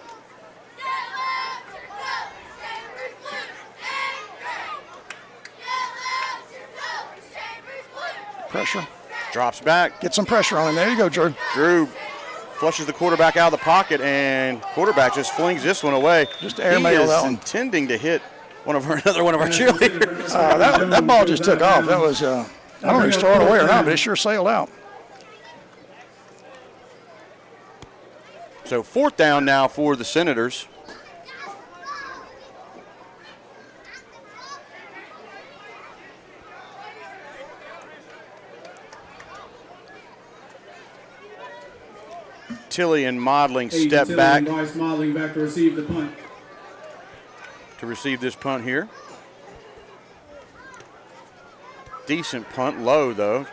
Pressure. Drops back. Get some pressure on him. There you go, Drew. Drew flushes the quarterback out of the pocket, and quarterback just flings this one away. Just airmail that one. Intending to hit another one of our cheerleaders. That ball just took off. That was, I don't know if it's thrown away or not, but it sure sailed out. So 4th down now for the Senators. Tilly and Modeling step back Bryce Modeling back to receive the punt. to receive this punt here. Decent punt, low though.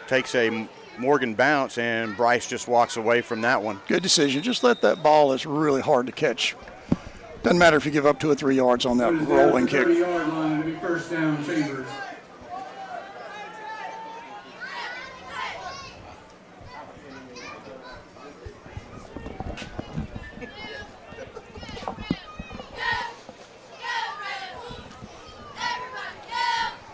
Takes a Morgan bounce, and Bryce just walks away from that one. Good decision. Just let that ball. It's really hard to catch. Doesn't matter if you give up 2 or 3 yards on that rolling kick. 30-yard line to be first down, Chambers.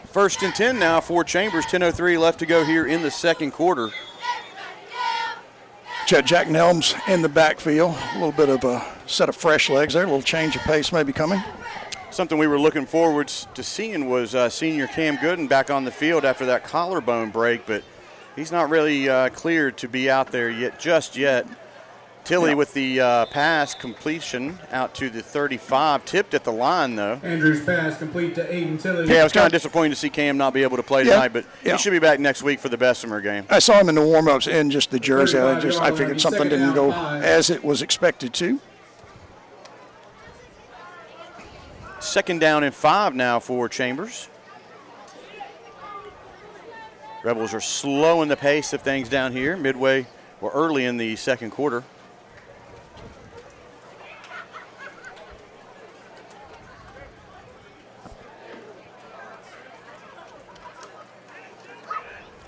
First and 10 now for Chambers. 10:03 left to go here in the second quarter. Chad, Jack Nelms in the backfield. A little bit of a set of fresh legs there. A little change of pace maybe coming. Something we were looking forward to seeing was senior Cam Gooden back on the field after that collarbone break, but he's not really cleared to be out there just yet. Tilly with the pass completion out to the 35, tipped at the line though. Andrews pass complete to Aiden Tilly. Yeah, I was kind of disappointed to see Cam not be able to play tonight, but he should be back next week for the Bessemer game. I saw him in the warm-ups in just the jersey. I figured something didn't go as it was expected to. 2nd down and 5 now for Chambers. Rebels are slowing the pace of things down here midway or early in the second quarter.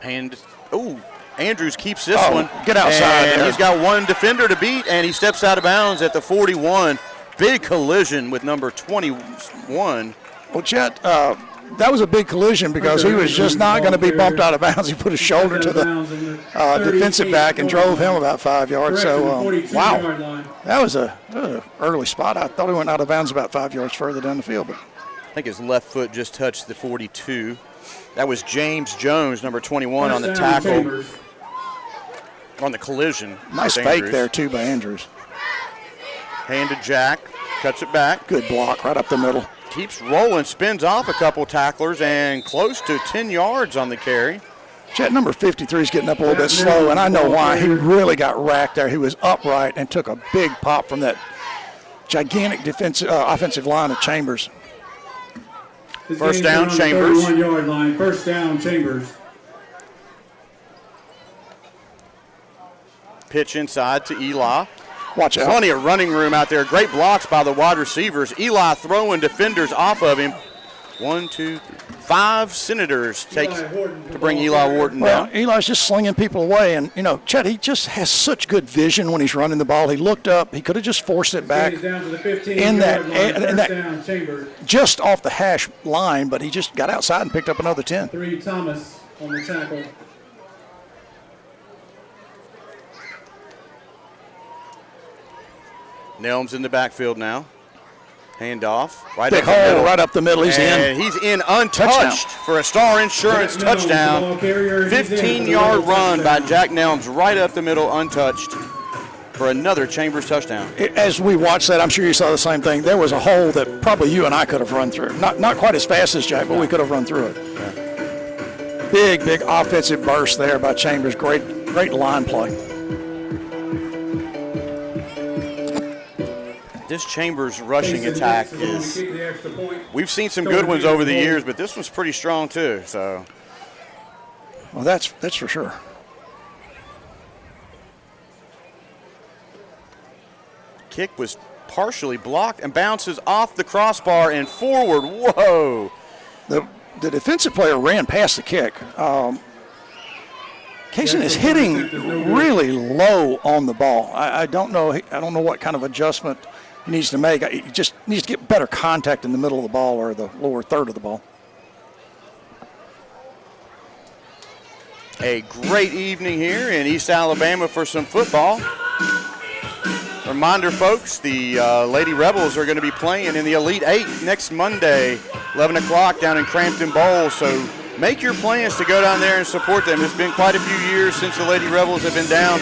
And, Andrews keeps this one. Get outside and there. He's got one defender to beat, and he steps out of bounds at the 41. Big collision with number 21. Well, Chet, that was a big collision because he was just not going to be bumped out of bounds. He put his shoulder to the defensive back and drove him about 5 yards. So, wow, that was a early spot. I thought he went out of bounds about 5 yards further down the field. But I think his left foot just touched the 42. That was James Jones, number 21, on the tackle, on the collision. Nice fake there, too, by Andrews. Hand to Jack, cuts it back. Good block right up the middle. Keeps rolling, spins off a couple tacklers, and close to 10 yards on the carry. Jet number 53 is getting up a little bit slow, and I know why. He really got racked there. He was upright and took a big pop from that gigantic offensive line of Chambers. First down, Chambers. 31-yard line. First down, Chambers. Pitch inside to Eli. Watch out. Plenty of running room out there. Great blocks by the wide receivers. Eli throwing defenders off of him. 1, 2, 3, 5 Senators take to bring Eli Wharton down. Well, Eli's just slinging people away. And, you know, Chet, he just has such good vision when he's running the ball. He looked up. He could have just forced it back in that just off the hash line, but he just got outside and picked up another 10. 3 Thomas on the tackle. Nelms in the backfield now. Handoff. Big hole right up the middle. He's in. He's in untouched for a Star Insurance touchdown. 15-yard run by Jack Nelms right up the middle, untouched, for another Chambers touchdown. As we watched that, I'm sure you saw the same thing. There was a hole that probably you and I could have run through. Not quite as fast as Jack, but we could have run through it. Yeah. Big offensive burst there by Chambers. Great line play. This Chambers rushing attack is, we've seen some good ones over the years, but this one's pretty strong too. So, well, that's for sure. Kick was partially blocked and bounces off the crossbar and forward. Whoa! The defensive player ran past the kick. Kaysen is hitting really low on the ball. I don't know what kind of adjustment he needs to make. He just needs to get better contact in the middle of the ball or the lower third of the ball. A great evening here in East Alabama for some football. Reminder, folks, the Lady Rebels are going to be playing in the Elite Eight next Monday, 11 o'clock down in Crampton Bowl. So make your plans to go down there and support them. It's been quite a few years since the Lady Rebels have been down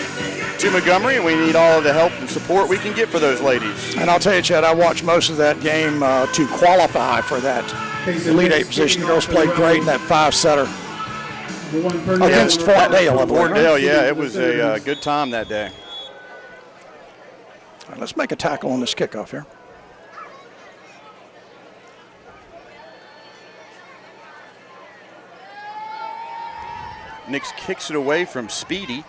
to Montgomery, and we need all of the help and support we can get for those ladies. And I'll tell you, Chad, I watched most of that game to qualify for that Elite Eight position. The girls played great in that 5-setter against Fort Dale. Fort Dale, yeah, it was a good time that day. All right, let's make a tackle on this kickoff here. Nix kicks it away from Speedy.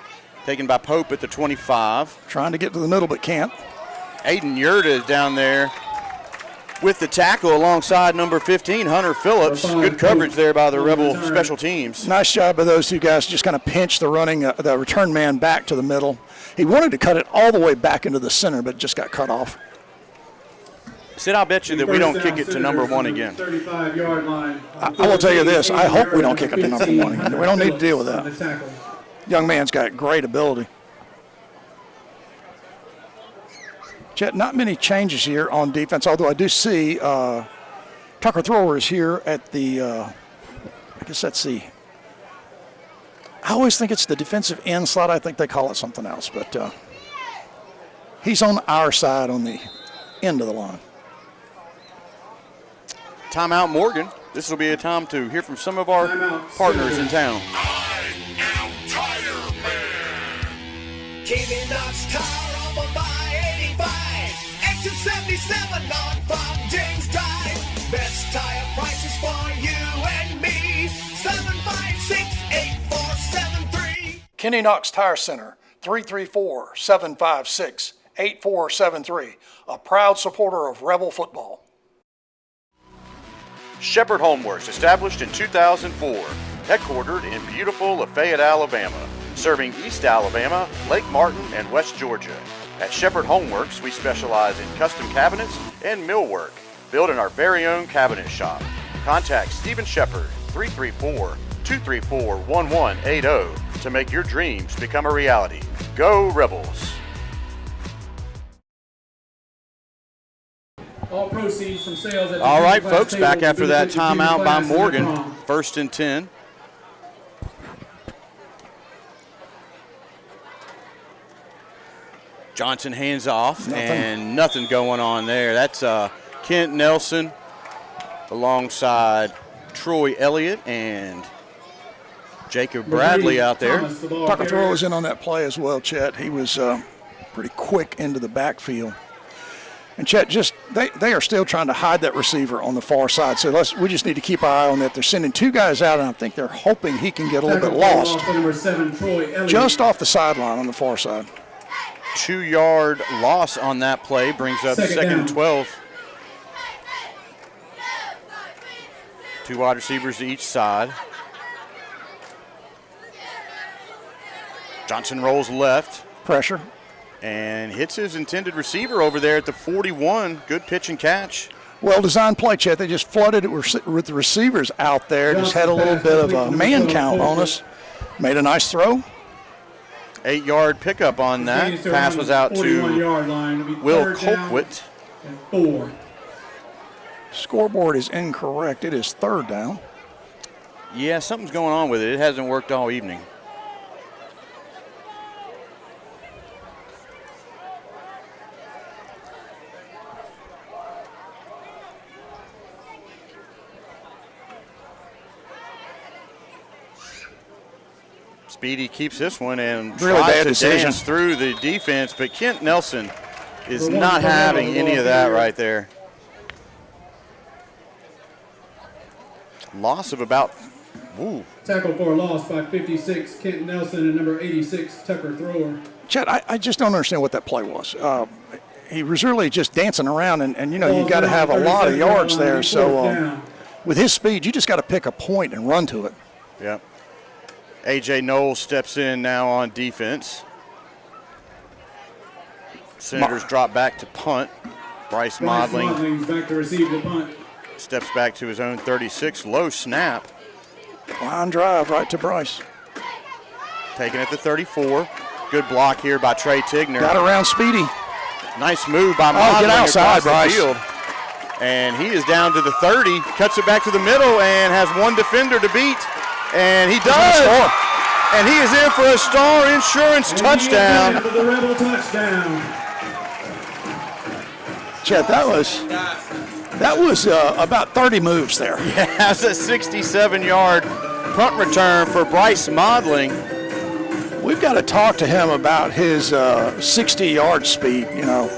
Taken by Pope at the 25. Trying to get to the middle, but can't. Aiden Yurda is down there with the tackle alongside number 15, Hunter Phillips. Good coverage there by the Rebel special teams. Nice job by those two guys. Just kind of pinch the return man back to the middle. He wanted to cut it all the way back into the center, but just got cut off. Sid, I'll bet you that we don't kick it to number 1 again. 35-yard line. I will tell you this. I hope we don't kick it to number 1 again. We don't need to deal with that. Young man's got great ability. Chet, not many changes here on defense, although I do see Tucker Thrower is here at the, I guess that's the, I always think it's the defensive end slot. I think they call it something else, but he's on our side on the end of the line. Timeout, Morgan. This will be a time to hear from some of our partners in town. Keeping Knox Tire up on by 85. Exit 77 on from James Drive. Best tire prices for you and me. 756-8473. Kenny Knox Tire Center, 334-756-8473. A proud supporter of Rebel football. Shepherd Homeworks, established in 2004, headquartered in beautiful Lafayette, Alabama, serving East Alabama, Lake Martin, and West Georgia. At Shepherd Homeworks, we specialize in custom cabinets and millwork, built in our very own cabinet shop. Contact Stephen Shepard, 334-234-1180 to make your dreams become a reality. Go Rebels! All proceeds from sales at the All right, class folks, table back will after that benefit the junior timeout by class and their Morgan. prom. 1st and 10. Johnson hands off, and nothing going on there. That's Kent Nelson alongside Troy Elliott and Jacob Bradley out there. Tucker Throw was in on that play as well, Chet. He was pretty quick into the backfield. And Chet, they are still trying to hide that receiver on the far side. So we just need to keep our eye on that. They're sending 2 guys out, and I think they're hoping he can get a little bit lost. Number 7, Troy Elliott. Just off the sideline on the far side. 2-yard loss on that play brings up second and 12. 2 wide receivers to each side. Johnson rolls left. Pressure. And hits his intended receiver over there at the 41. Good pitch and catch. Well-designed play, Chet. They just flooded it with the receivers out there. Just had a little bit of a man count on us. Made a nice throw. 8-yard pickup on that. Pass was out to Will Colquitt. 4. Scoreboard is incorrect. It is 3rd down. Yeah, something's going on with it. It hasn't worked all evening. Speedy keeps this one and really tries bad to decision. dance through the defense, but Kent Nelson is not having any of that right there. Loss of about, Tackle for a loss by 56, Kent Nelson, and number 86, Tucker Thrower. Chet, I just don't understand what that play was. He was really just dancing around, and you know, you got to have a lot of yards there. So with his speed, you just got to pick a point and run to it. Yep. A.J. Knowles steps in now on defense. Senators drop back to punt. Bryce Modling back to receive the punt. Steps back to his own 36. Low snap. Line drive right to Bryce. Taken at the 34. Good block here by Trey Tigner. Got around Speedy. Nice move by Modling get outside, across the Bryce. field. And he is down to the 30. Cuts it back to the middle and has one defender to beat. And he does. And he is in for a Star Insurance touchdown. For the Rebel touchdown. Chet, that was about 30 moves there. Yeah, that's a 67-yard punt return for Bryce Modling. We've got to talk to him about his 60-yard speed. You know,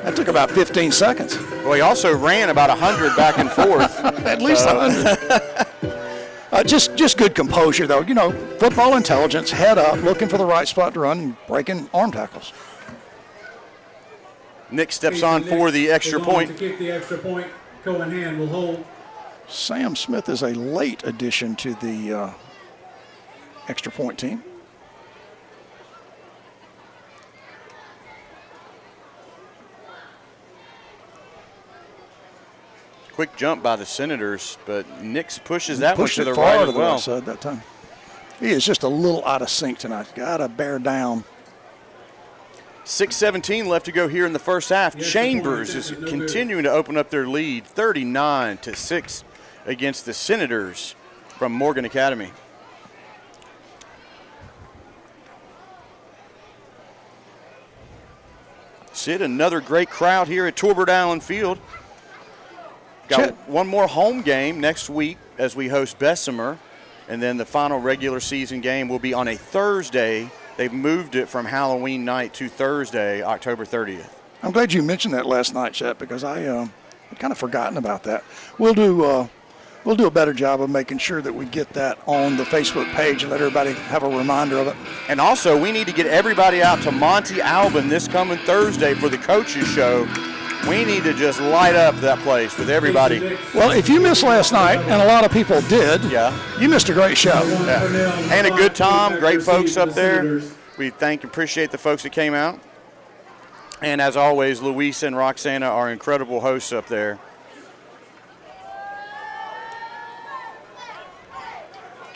that took about 15 seconds. Well, he also ran about 100 back and forth. At least 100. Just good composure, though. You know, football intelligence, head up, looking for the right spot to run, and breaking arm tackles. Nick steps on for the extra point. To kick the extra point, Cohen Hand will hold. Sam Smith is a late addition to the extra point team. Quick jump by the Senators, but Nix pushes that one to the far right to as the well. right side that time. He is just a little out of sync tonight. Got to bear down. 6:17 left to go here in the first half. Chambers is continuing to open up their lead, 39-6 against the Senators from Morgan Academy. Sid, another great crowd here at Torbert Allen Field. Got one more home game next week as we host Bessemer, and then the final regular season game will be on a Thursday. They've moved it from Halloween night to Thursday, October 30th. I'm glad you mentioned that last night, Chet, because I had kind of forgotten about that. We'll do a better job of making sure that we get that on the Facebook page and let everybody have a reminder of it. And also, we need to get everybody out to Monte Alban this coming Thursday for the coaches show. We need to just light up that place with everybody. Well, if you missed last night, and a lot of people did, you missed a great show. Yeah. And a good time, great folks up there. We thank and appreciate the folks that came out. And as always, Luis and Roxana are incredible hosts up there.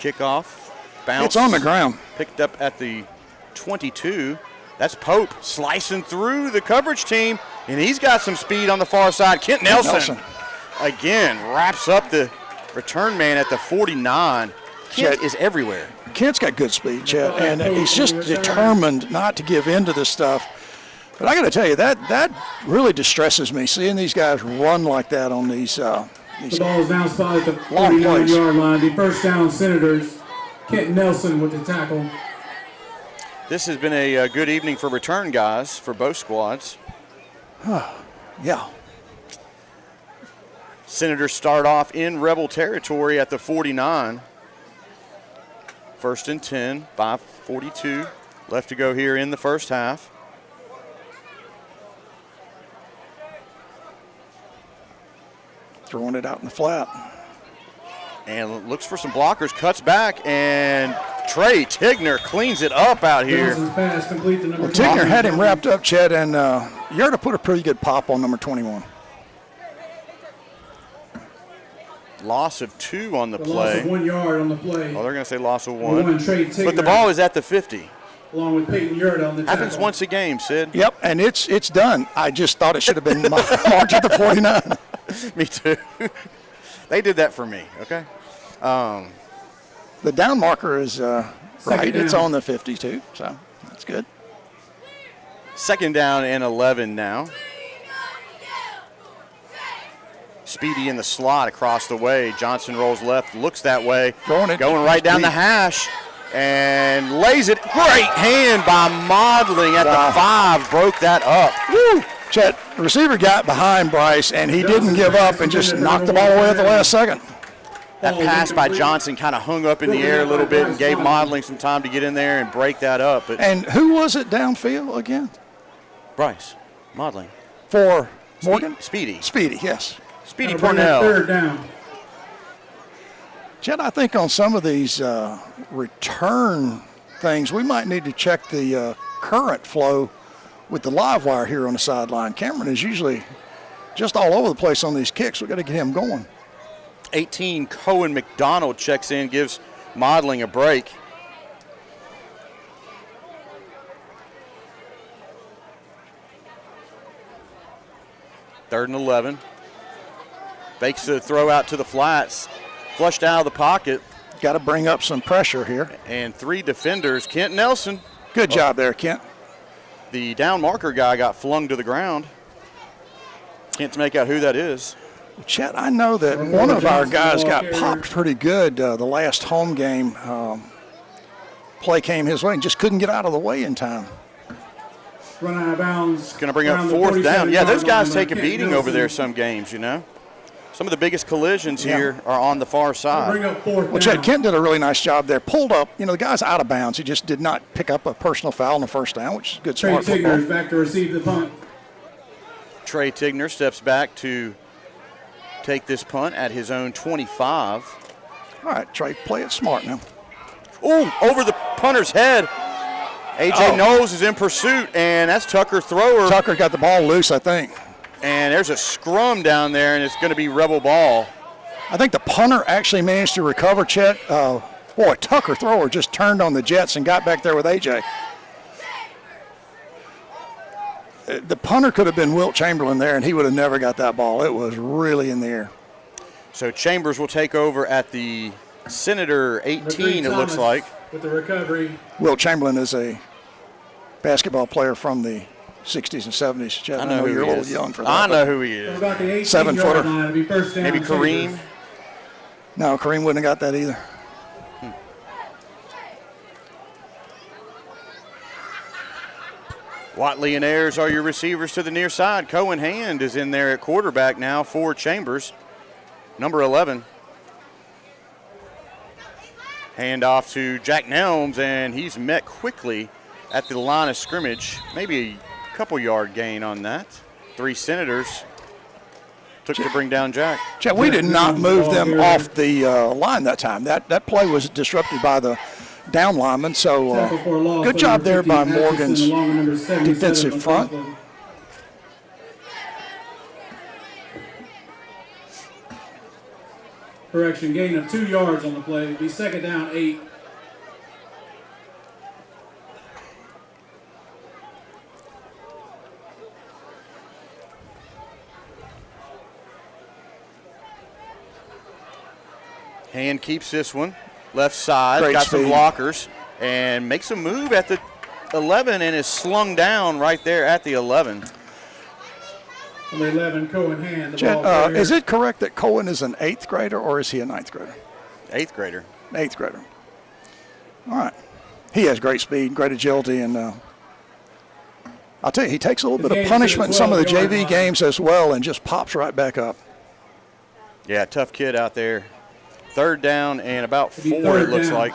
Kickoff. Bounce. It's on the ground. Picked up at the 22. That's Pope slicing through the coverage team, and he's got some speed on the far side. Kent Nelson. Again, wraps up the return man at the 49. Kent is everywhere. Kent's got good speed, Chet, and he's just determined not to give in to this stuff. But I got to tell you, that really distresses me, seeing these guys run like that on these The ball is now spotted at the long plays. 49-yard line. The first down, Senators. Kent Nelson with the tackle. This has been a good evening for return guys for both squads. Yeah. Senators start off in Rebel territory at the 49. First and 10, 5:42 left to go here in the first half. Throwing it out in the flat. And looks for some blockers, cuts back, and Trey Tigner cleans it up out here. Pass complete to number Tigner had him wrapped up, Chet, and Yerta put a pretty good pop on number 21. Loss of 2 on the play. Loss of 1 yard on the play. Oh, they're going to say loss of 1. Trey Tigner, but the ball is at the 50. Along with Peyton Yerta on the tackle. Happens once a game, Sid. Yep, and it's done. I just thought it should have been marked at the 49. Me too. They did that for me, okay? The down marker is right. down. It's on the 52, so that's good. Second down and 11 now. Speedy in the slot across the way. Johnson rolls left, looks that way. Going right down the hash and lays it. Great hand by Modeling at the 5. Broke that up. Woo! Chet, the receiver got behind Bryce, and he didn't give up and just knocked the ball away at the last second. That pass by Johnson kind of hung up in the air a little bit and gave Modeling some time to get in there and break that up. But and who was it downfield again? Bryce, Modeling. For Morgan? Speedy. Speedy, yes. Speedy Cornell. Third down. Chet, I think on some of these return things, we might need to check the current flow with the live wire here on the sideline. Cameron is usually just all over the place on these kicks. We've got to get him going. 18, Cohen McDonald checks in, gives Modeling a break. Third and 11. Fakes the throw out to the flats. Flushed out of the pocket. Got to bring up some pressure here. And 3 defenders. Kent Nelson. Good job there, Kent. The down marker guy got flung to the ground. Can't make out who that is. Chet, I know that one of our guys got popped pretty good the last home game. Play came his way and just couldn't get out of the way in time. Run out of bounds. Going to bring up 4th down. Yeah, those guys take a beating over there some games, you know. Some of the biggest collisions here are on the far side. Bring up 4th well, Chet, Kent did a really nice job there. Pulled up, you know, the guy's out of bounds. He just did not pick up a personal foul on the first down, which is good Trey smart football. Tigner is back to receive the punt. Trey Tigner steps back to take this punt at his own 25. All right, Trey, play it smart now. Ooh, over the punter's head. A.J. Knowles is in pursuit, and that's Tucker Thrower. Tucker got the ball loose, I think. And there's a scrum down there, and it's going to be Rebel ball. I think the punter actually managed to recover, Chet. Boy, Tucker Thrower just turned on the Jets and got back there with A.J. The punter could have been Wilt Chamberlain there, and he would have never got that ball. It was really in the air. So Chambers will take over at the Senator 18, it looks like. With the recovery. Wilt Chamberlain is a basketball player from the 60s and 70s. Chet, I know you're a who he little is. young for that. I know who he is. About the 7-footer. line, it'll be first down. Maybe Kareem. Chambers. No, Kareem wouldn't have got that either. Watley and Ayers are your receivers to the near side. Cohen Hand is in there at quarterback now for Chambers. Number 11. Hand off to Jack Nelms, and he's met quickly at the line of scrimmage. Maybe a couple yard gain on that. 3 Senators took to bring down Jack. Chet, we did not move them off the line that time. That play was disrupted by the down lineman, so good job there by Morgan's defensive front. Correction, gain of 2 yards on the play. It'll be second down, 8. Hand keeps this one. Left side, Great got speed. some blockers, and makes a move at the 11 and is slung down right there at the 11. Number 11, Cohen Hand, the Chet, ball carrier. is it correct that Cohen is an 8th grader or is he a 9th grader? 8th grader. 8th grader. All right. He has great speed, great agility, and I'll tell you, he takes a little bit of punishment in some of the JV games as well and just pops right back up. Yeah, tough kid out there. Third down and about It'll be 4, it third looks down. like.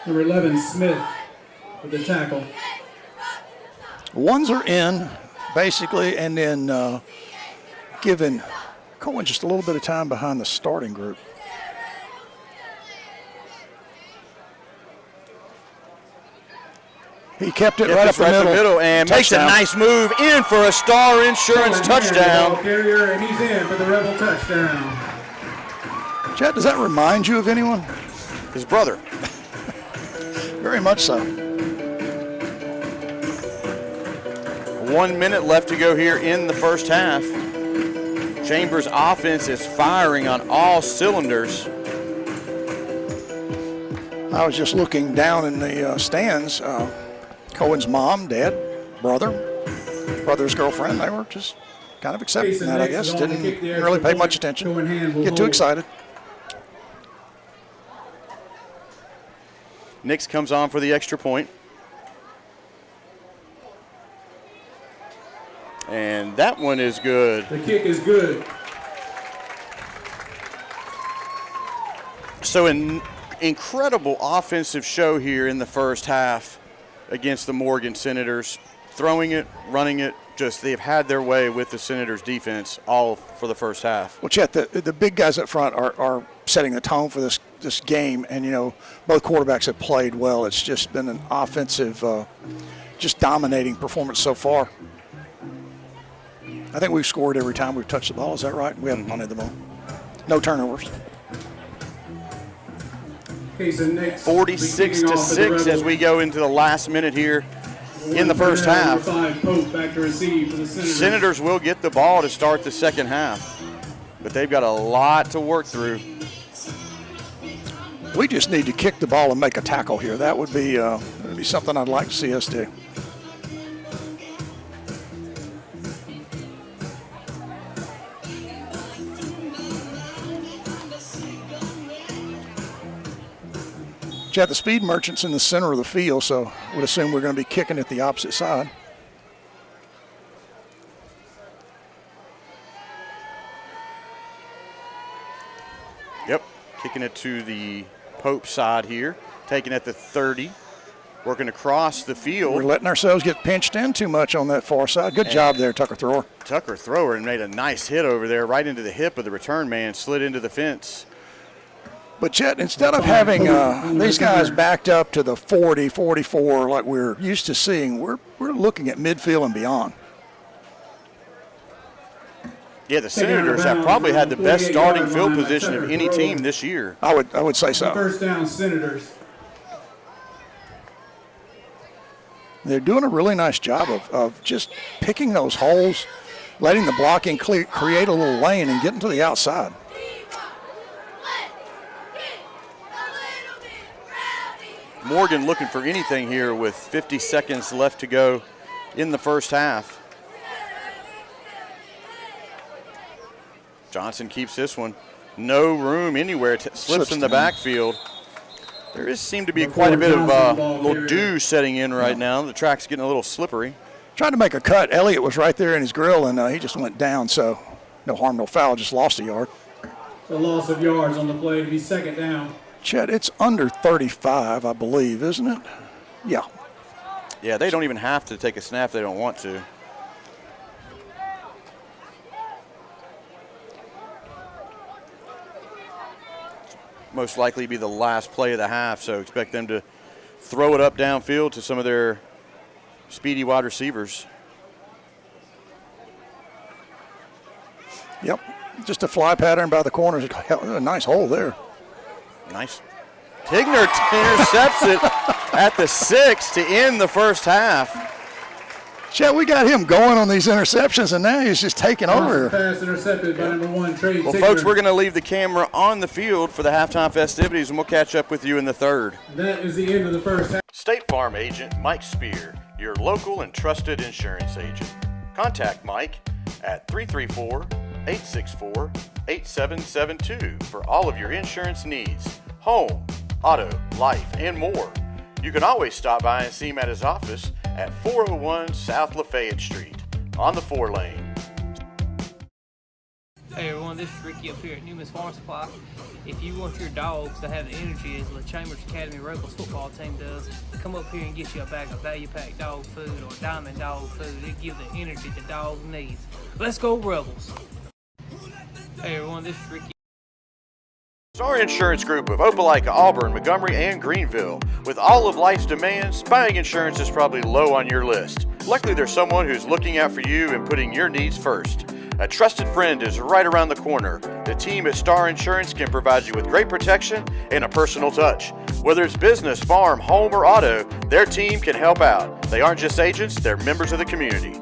Number 11, Smith with the tackle. Ones are in, basically, and then giving Cohen just a little bit of time behind the starting group. He kept it right up the middle. And makes a Touchdown. nice move in for a Star Insurance Cohen Hand, the ball touchdown. carrier, and he's in for the Rebel touchdown. Chad, does that remind you of anyone? His brother. Very much so. 1 minute left to go here in the first half. Chambers' offense is firing on all cylinders. I was just looking down in the stands. Cohen's mom, dad, brother's girlfriend, they were just kind of accepting Jason that, I Nix guess. is on to Didn't kick the extra really pay point. much attention. Cohen Hand will Get too hold. excited. Nix comes on for the extra point. And that one is good. The kick is good. So an incredible offensive show here in the first half against the Morgan Senators. Throwing it, running it, just they've had their way with the Senators defense all for the first half. Well, Chet, the big guys up front are setting the tone for this game, and, both quarterbacks have played well. It's just been an offensive, just dominating performance so far. I think we've scored every time we've touched the ball. Is that right? We haven't punted the ball. No turnovers. Jason Nix 46-6 as we go into the last minute here in the first half. Number 5, Pope back to receive for the Senators. Senators will get the ball to start the second half, but they've got a lot to work through. We just need to kick the ball and make a tackle here. That would be something I'd like to see us do. Chad, the speed merchant's in the center of the field, so I would assume we're going to be kicking it the opposite side. Yep, kicking it to the Pope side here, taking it to 30, working across the field. We're letting ourselves get pinched in too much on that far side. Good job there, Tucker Thrower. Tucker Thrower and made a nice hit over there right into the hip of the return man, slid into the fence. But, Chet, instead of having these guys backed up to the 40, 44 like we're used to seeing, we're looking at midfield and beyond. Yeah, the Senators have probably had the best starting field position of any team this year. I would say so. First down, Senators. They're doing a really nice job of just picking those holes, letting the blocking create a little lane and getting to the outside. Morgan looking for anything here with 50 seconds left to go in the first half. Johnson keeps this one. No room anywhere. Slips in the backfield. There seemed to be quite a bit of little dew setting in right now. The track's getting a little slippery. Tried to make a cut. Elliott was right there in his grill, and he just went down. So no harm, no foul. Just lost a yard. The loss of yards on the play to be second down. Chet, it's under 35, I believe, isn't it? Yeah. Yeah, they don't even have to take a snap if they don't want to. Most likely be the last play of the half, so expect them to throw it up downfield to some of their speedy wide receivers. Yep, just a fly pattern by the corners. A nice hole there. Nice. Tigner intercepts it at the 6 to end the first half. Chet, we got him going on these interceptions, and now he's just taking over. Pass intercepted by number 1, Trey Well, Tigner. folks, we're going to leave the camera on the field for the halftime festivities, and we'll catch up with you in the third. That is the end of the first half. State Farm agent Mike Spear, your local and trusted insurance agent. Contact Mike at 334-864-8772 for all of your insurance needs, home, auto, life, and more. You can always stop by and see him at his office at 401 South Lafayette Street on the 4-lane. Hey everyone, this is Ricky up here at Newman's Farm Supply. If you want your dogs to have the energy as the Chambers Academy Rebels football team does, come up here and get you a bag of value-packed dog food or diamond dog food. It gives the energy the dog needs. Let's go Rebels! Hey everyone, this is Ricky. Star Insurance Group of Opelika, Auburn, Montgomery, and Greenville. With all of life's demands, buying insurance is probably low on your list. Luckily, there's someone who's looking out for you and putting your needs first. A trusted friend is right around the corner. The team at Star Insurance can provide you with great protection and a personal touch. Whether it's business, farm, home, or auto, their team can help out. They aren't just agents, they're members of the community.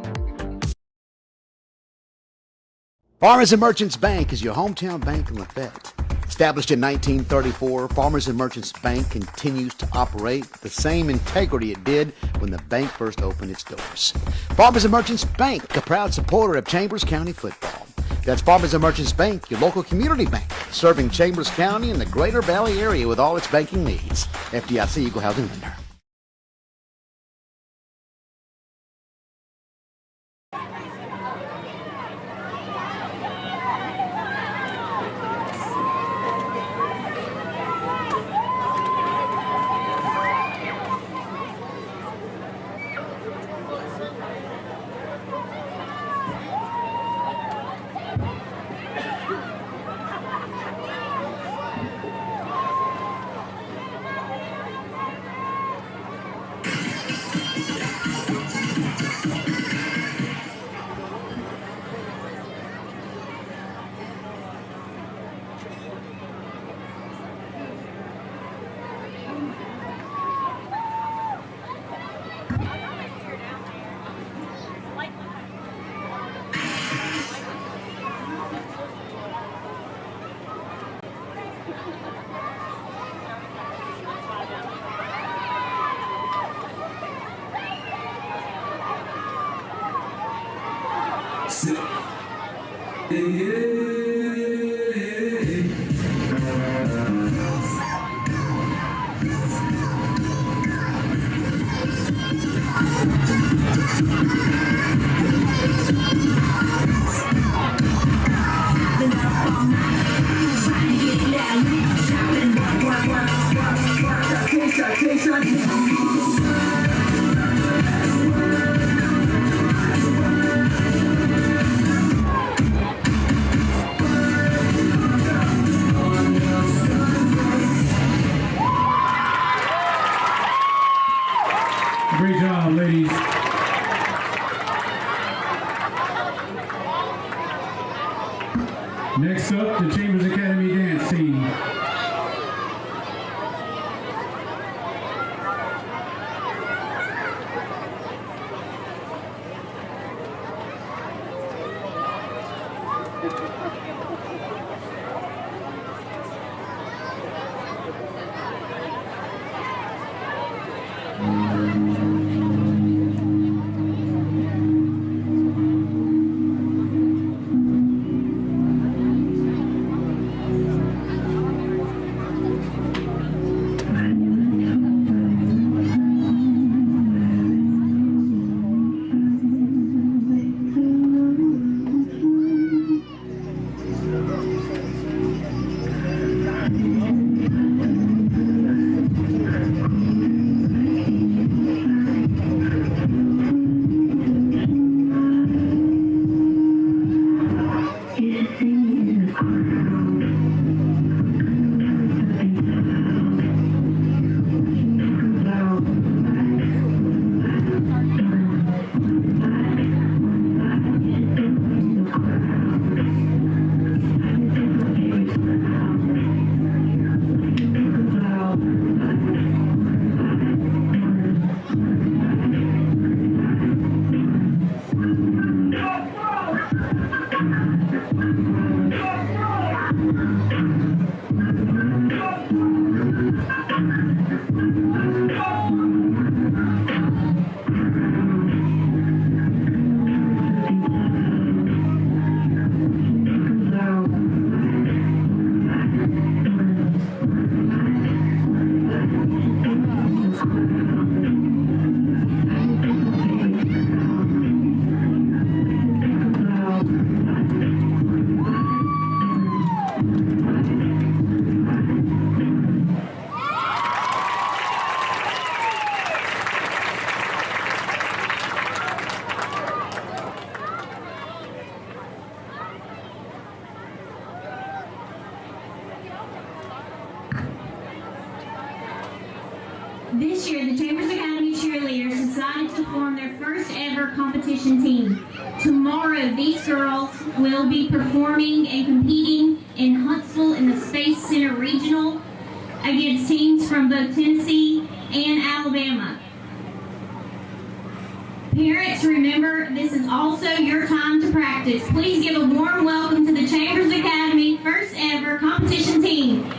Farmers and Merchants Bank is your hometown bank in Lafayette. Established in 1934, Farmers and Merchants Bank continues to operate with the same integrity it did when the bank first opened its doors. Farmers and Merchants Bank, a proud supporter of Chambers County football. That's Farmers and Merchants Bank, your local community bank, serving Chambers County and the Greater Valley area with all its banking needs. FDIC Equal Housing Lender. This year, the Chambers Academy cheerleaders decided to form their first ever competition team. Tomorrow, these girls will be performing and competing in Huntsville in the Space Center Regional against teams from both Tennessee and Alabama. Parents, remember, this is also your time to practice. Please give a warm welcome to the Chambers Academy first ever competition team.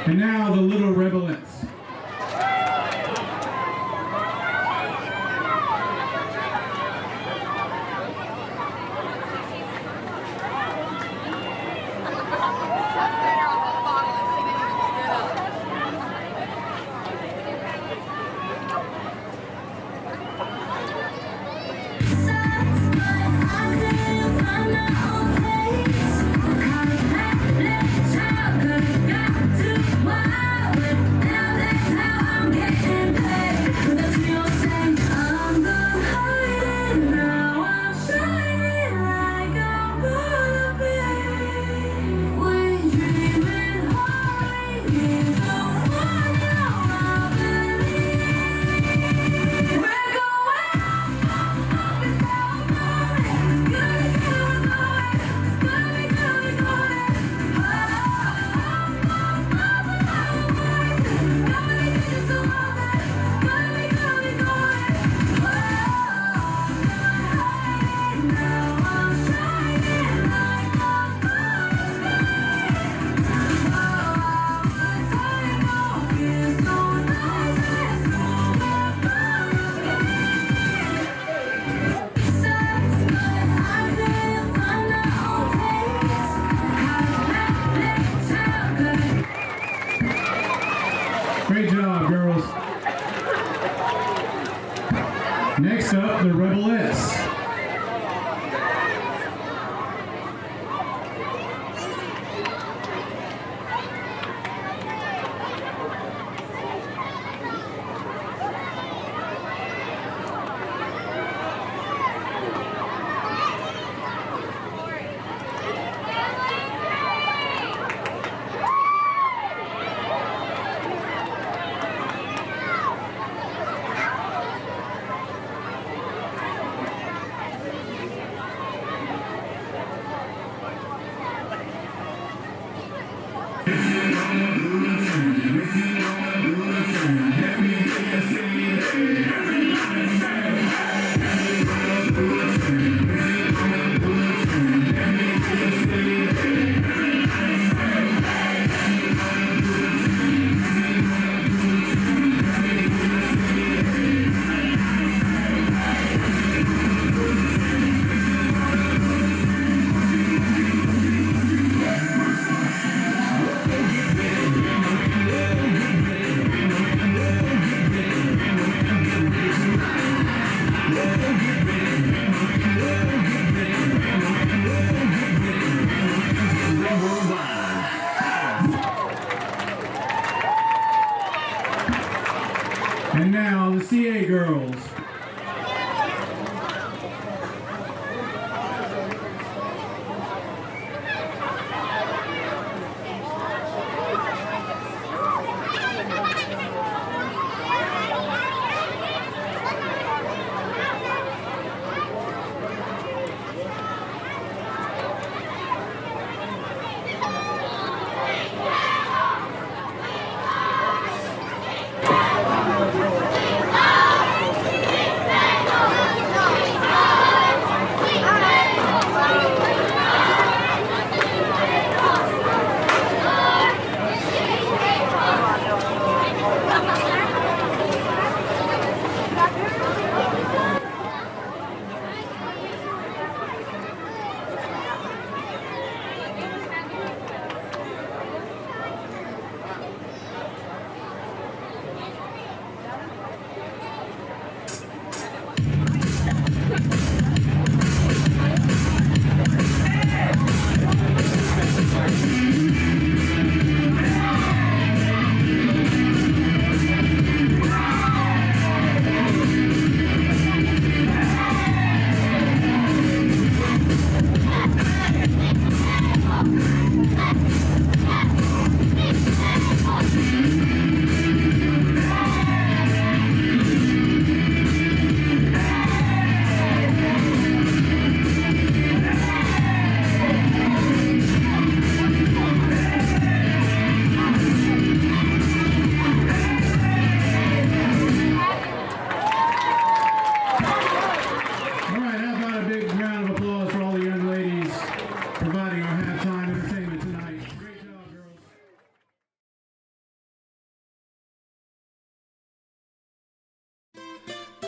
And now the Little Rebelettes. Great job, girls. Next up, the Rebelettes. And now the CA girls.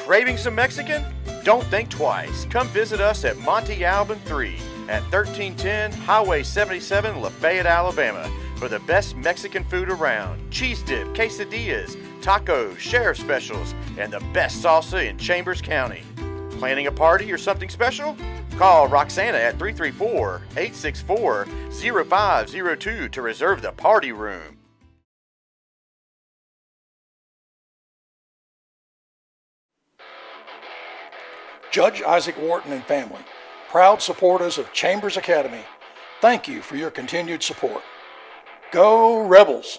Craving some Mexican? Don't think twice. Come visit us at Monte Alban 3 at 1310 Highway 77, Lafayette, Alabama for the best Mexican food around. Cheese dip, quesadillas, tacos, sheriff specials, and the best salsa in Chambers County. Planning a party or something special? Call Roxana at 334-864-0502 to reserve the party room. Judge Isaac Wharton and family, proud supporters of Chambers Academy, thank you for your continued support. Go Rebels!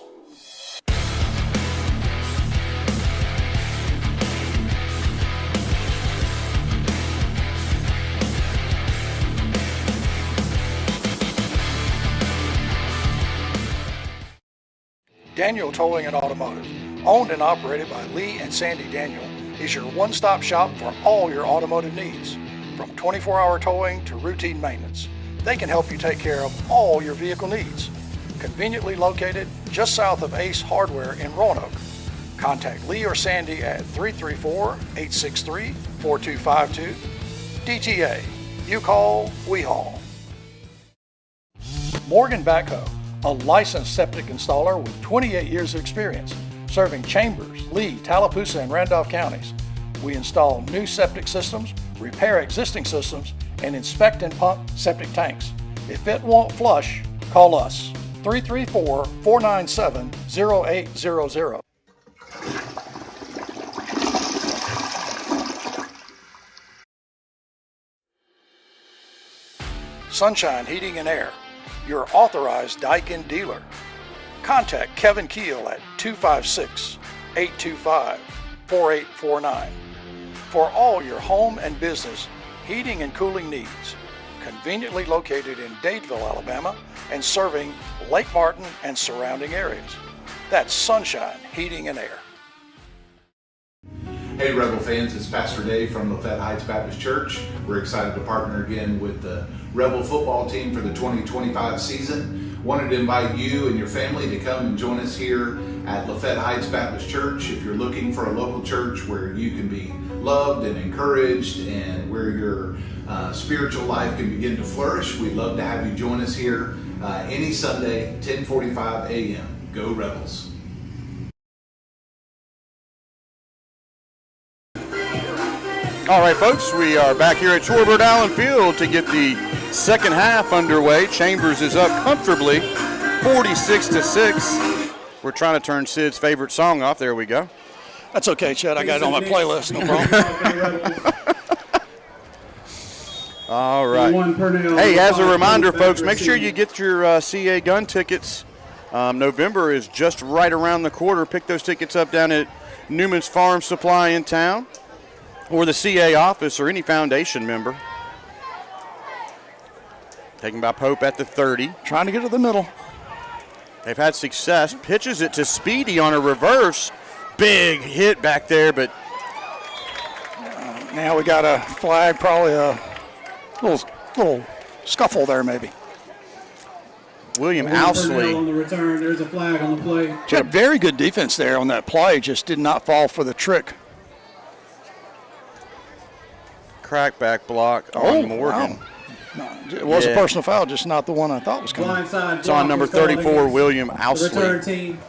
Daniel Towing and Automotive, owned and operated by Lee and Sandy Daniel, is your one-stop shop for all your automotive needs. From 24-hour towing to routine maintenance, they can help you take care of all your vehicle needs. Conveniently located just south of Ace Hardware in Roanoke. Contact Lee or Sandy at 334-863-4252. DTA, you call, we haul. Morgan Backhoe, a licensed septic installer with 28 years of experience, serving Chambers, Lee, Tallapoosa, and Randolph counties. We install new septic systems, repair existing systems, and inspect and pump septic tanks. If it won't flush, call us. 334-497-0800. Sunshine Heating and Air, your authorized Daikin dealer. Contact Kevin Keel at 256-825-4849 for all your home and business heating and cooling needs. Conveniently located in Dadeville, Alabama, and serving Lake Martin and surrounding areas. That's Sunshine Heating and Air. Hey Rebel fans, it's Pastor Dave from Lafayette Heights Baptist Church. We're excited to partner again with the Rebel football team for the 2025 season. Wanted to invite you and your family to come and join us here at Lafayette Heights Baptist Church. If you're looking for a local church where you can be loved and encouraged and where your spiritual life can begin to flourish, we'd love to have you join us here any Sunday, 10:45 a.m. Go Rebels! All right, folks, we are back here at Shorebird Allen Field to get the second half underway. Chambers is up comfortably, 46-6. We're trying to turn Sid's favorite song off. There we go. That's okay, Chad. I got it on my playlist. No problem. All right. Hey, as a reminder, folks, make sure you get your CA gun tickets. November is just right around the corner. Pick those tickets up down at Newman's Farm Supply in town, or the CA office, or any foundation member. Taken by Pope at the 30. Trying to get to the middle. They've had success. Pitches it to Speedy on a reverse. Big hit back there, but now we got a flag, probably a little scuffle there maybe. William Ousley. On the return, there's a flag on the play. She had very good defense there on that play, just did not fall for the trick. Crackback block on Morgan. Wow. No, it was a personal foul, just not the one I thought was coming. It's on number 34, William Ousley. The return team.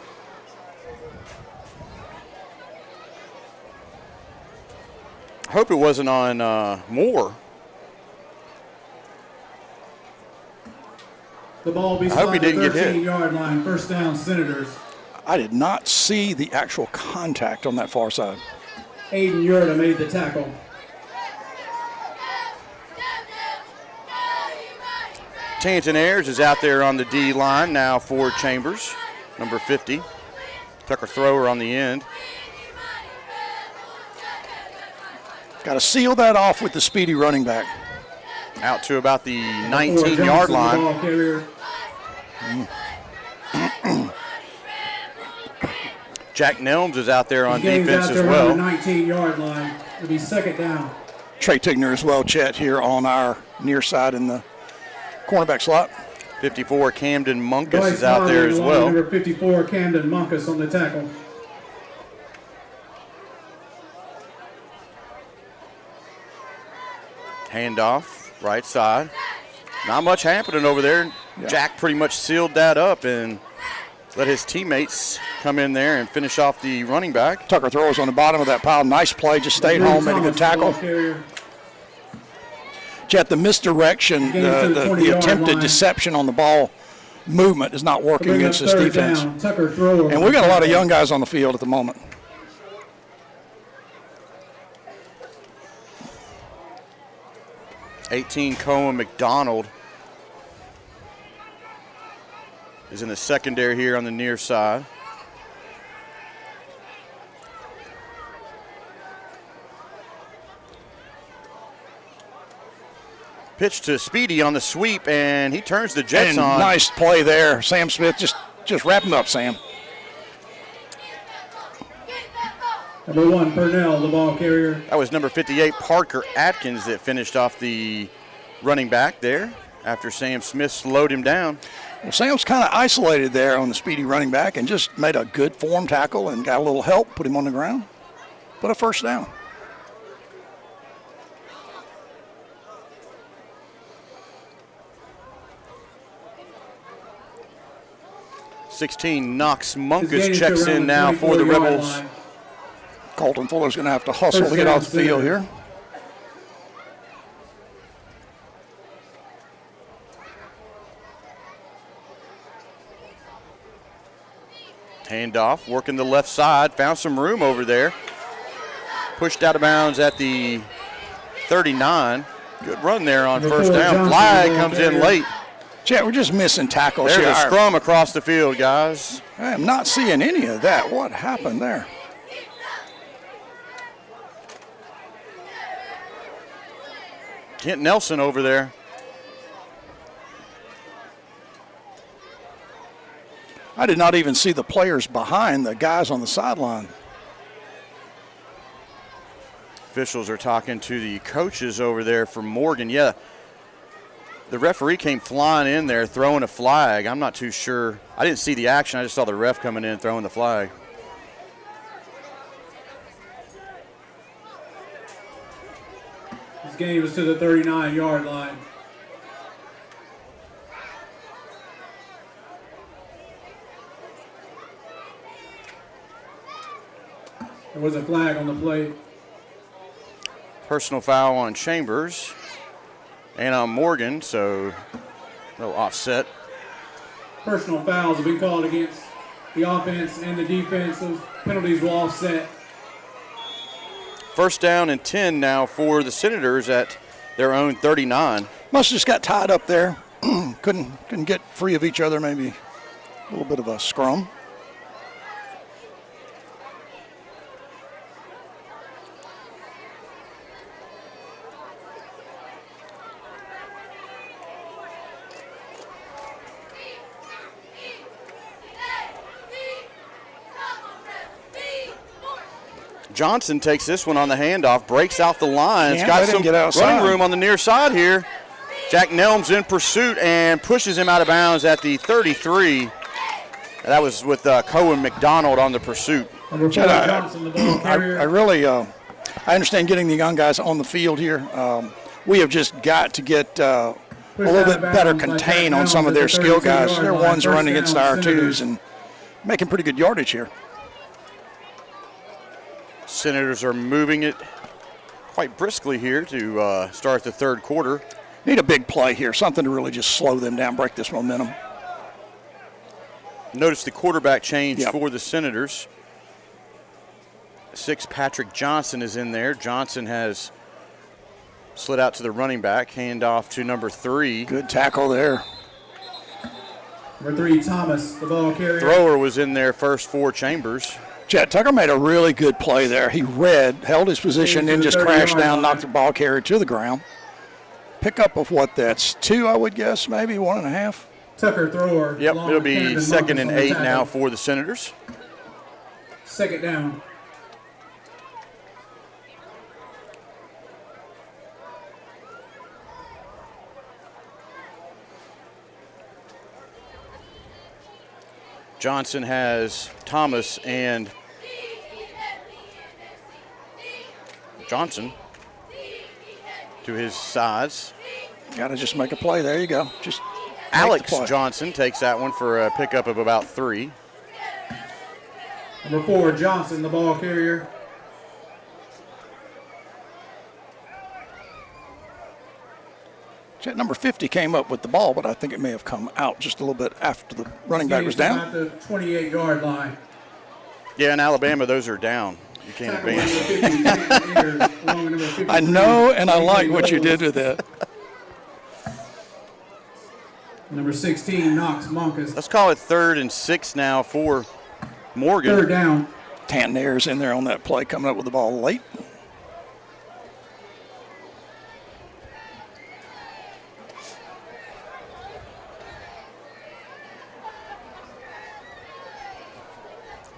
I hope it wasn't on Moore. The ball will be I hope he didn't get hit. 13-yard line, first down, Senators. I did not see the actual contact on that far side. Aiden Yurda made the tackle. Tanton Ayers is out there on the D line now for Chambers, number 50. Tucker Thrower on the end. Got to seal that off with the speedy running back. Out to about the 19-yard line. Jack Nelms is out there on defense as well. 19-yard line. It'll be second down. Trey Tigner as well, Chet, here on our near side in the cornerback slot. 54, Camden Munkus is out there as well. Number 54, Camden Munkus on the tackle. Handoff, right side. Not much happening over there. Yeah. Jack pretty much sealed that up and let his teammates come in there and finish off the running back. Tucker Thrower's on the bottom of that pile. Nice play, just stayed home, made a good tackle. Jet, the misdirection, the attempted deception on the ball movement is not working against this defense. And we've got a lot of young guys on the field at the moment. Cohen McDonald is in the secondary here on the near side. Pitch to Speedy on the sweep, and he turns the Jets on. Nice play there. Sam Smith, just wrap him up, Sam. Number 1, Purnell, the ball carrier. That was number 58, Parker Atkins, that finished off the running back there after Sam Smith slowed him down. Well, Sam's kind of isolated there on the speedy running back and just made a good form tackle and got a little help, put him on the ground, put a first down. 16, Knox Munkus checks in now for the Rebels. Colton Fuller's going to have to hustle to get off the field here. Handoff, working the left side, found some room over there. Pushed out of bounds at the 39. Good run there on first down. Flag comes in late. Chet, we're just missing tackles There's here. a scrum across the field, guys. I am not seeing any of that. What happened there? Kent Nelson over there. I did not even see the players behind the guys on the sideline. Officials are talking to the coaches over there for Morgan. Yeah, the referee came flying in there throwing a flag. I'm not too sure. I didn't see the action. I just saw the ref coming in throwing the flag. This game is to the 39-yard line. There was a flag on the play. Personal foul on Chambers and on Morgan, so no offset. Personal fouls have been called against the offense and the defense. Those penalties will offset. First down and 10 now for the Senators at their own 39. Must have just got tied up there. couldn't get free of each other, maybe a little bit of a scrum. Johnson takes this one on the handoff, breaks out the line. It's Yeah, got let him some get outside. running room on the near side here. Jack Nelms in pursuit and pushes him out of bounds at the 33. That was with Cohen McDonald on the pursuit. I really I understand getting the young guys on the field here. We have just got to get a little bit better contain on some of their skill guys. They're ones running against our twos and making pretty good yardage here. Senators are moving it quite briskly here to start the third quarter. Need a big play here, something to really just slow them down, break this momentum. Notice the quarterback change for the Senators. 6 Patrick Johnson is in there. Johnson has slid out to the running back, handoff to number 3. Good tackle there. Number 3, Thomas, the ball carrier. Thrower was in there first for Chambers. Chet Tucker made a really good play there. He held his position, then just crashed down, knocked the ball carrier to the ground. Pickup of what, that's 2, I would guess, maybe 1.5. Tucker, thrower. Yep, it'll be second and 8 now for the Senators. Second down. Johnson has Thomas and Johnson to his sides. Got to just make a play. There you go. Just Alex Johnson takes that one for a pickup of about 3. Number 4, Johnson, the ball carrier. Chet, number 50 came up with the ball, but I think it may have come out just a little bit after the running back was down. At the 28-yard line. Yeah, in Alabama, those are down. You can't advance. I know, and I like what you did with that. Number 16, Knox Munkus. Let's call it 3rd and 6 now for Morgan. 3rd down. Tanner's in there on that play, coming up with the ball late.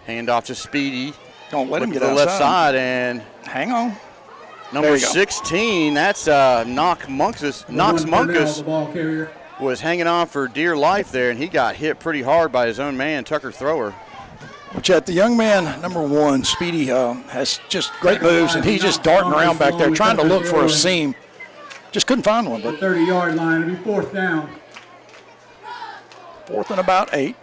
Handoff to Speedy. Don't let him get the outside. Left side and hang on. Number 16, that's Knox Munkus. Knox Munkus the ball carrier. Was hanging on for dear life there, and he got hit pretty hard by his own man, Tucker Thrower. Well, Chet, the young man, number 1, Speedy, has just great moves, and he's just darting around back there trying to look for a seam. Just couldn't find one. The 30-yard line, it'll be 4th down. 4th and about 8.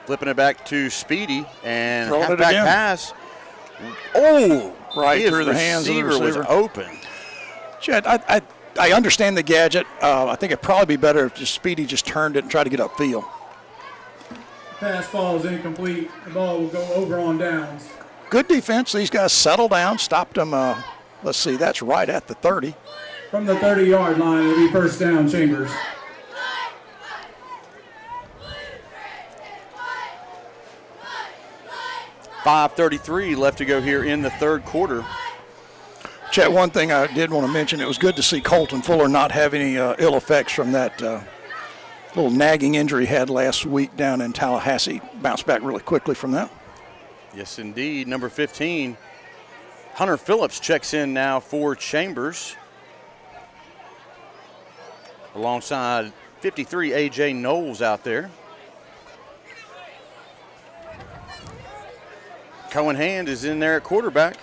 Flipping it back to Speedy and Throwing it halfback again. pass. Oh, Right his through the hands of the was receiver. open. Chad, I understand the gadget. I think it'd probably be better if just Speedy just turned it and tried to get upfield. Pass ball is incomplete. The ball will go over on downs. Good defense. These guys settled down, stopped them. Let's see, that's right at the 30. From the 30-yard line, it'll be first down, Chambers. .5:33 left to go here in the third quarter. Chet, one thing I did want to mention, it was good to see Colton Fuller not have any ill effects from that little nagging injury he had last week down in Tallahassee. Bounced back really quickly from that. Yes, indeed. Number 15, Hunter Phillips checks in now for Chambers. Alongside 53, A.J. Knowles out there. Cohen Hand is in there at quarterback.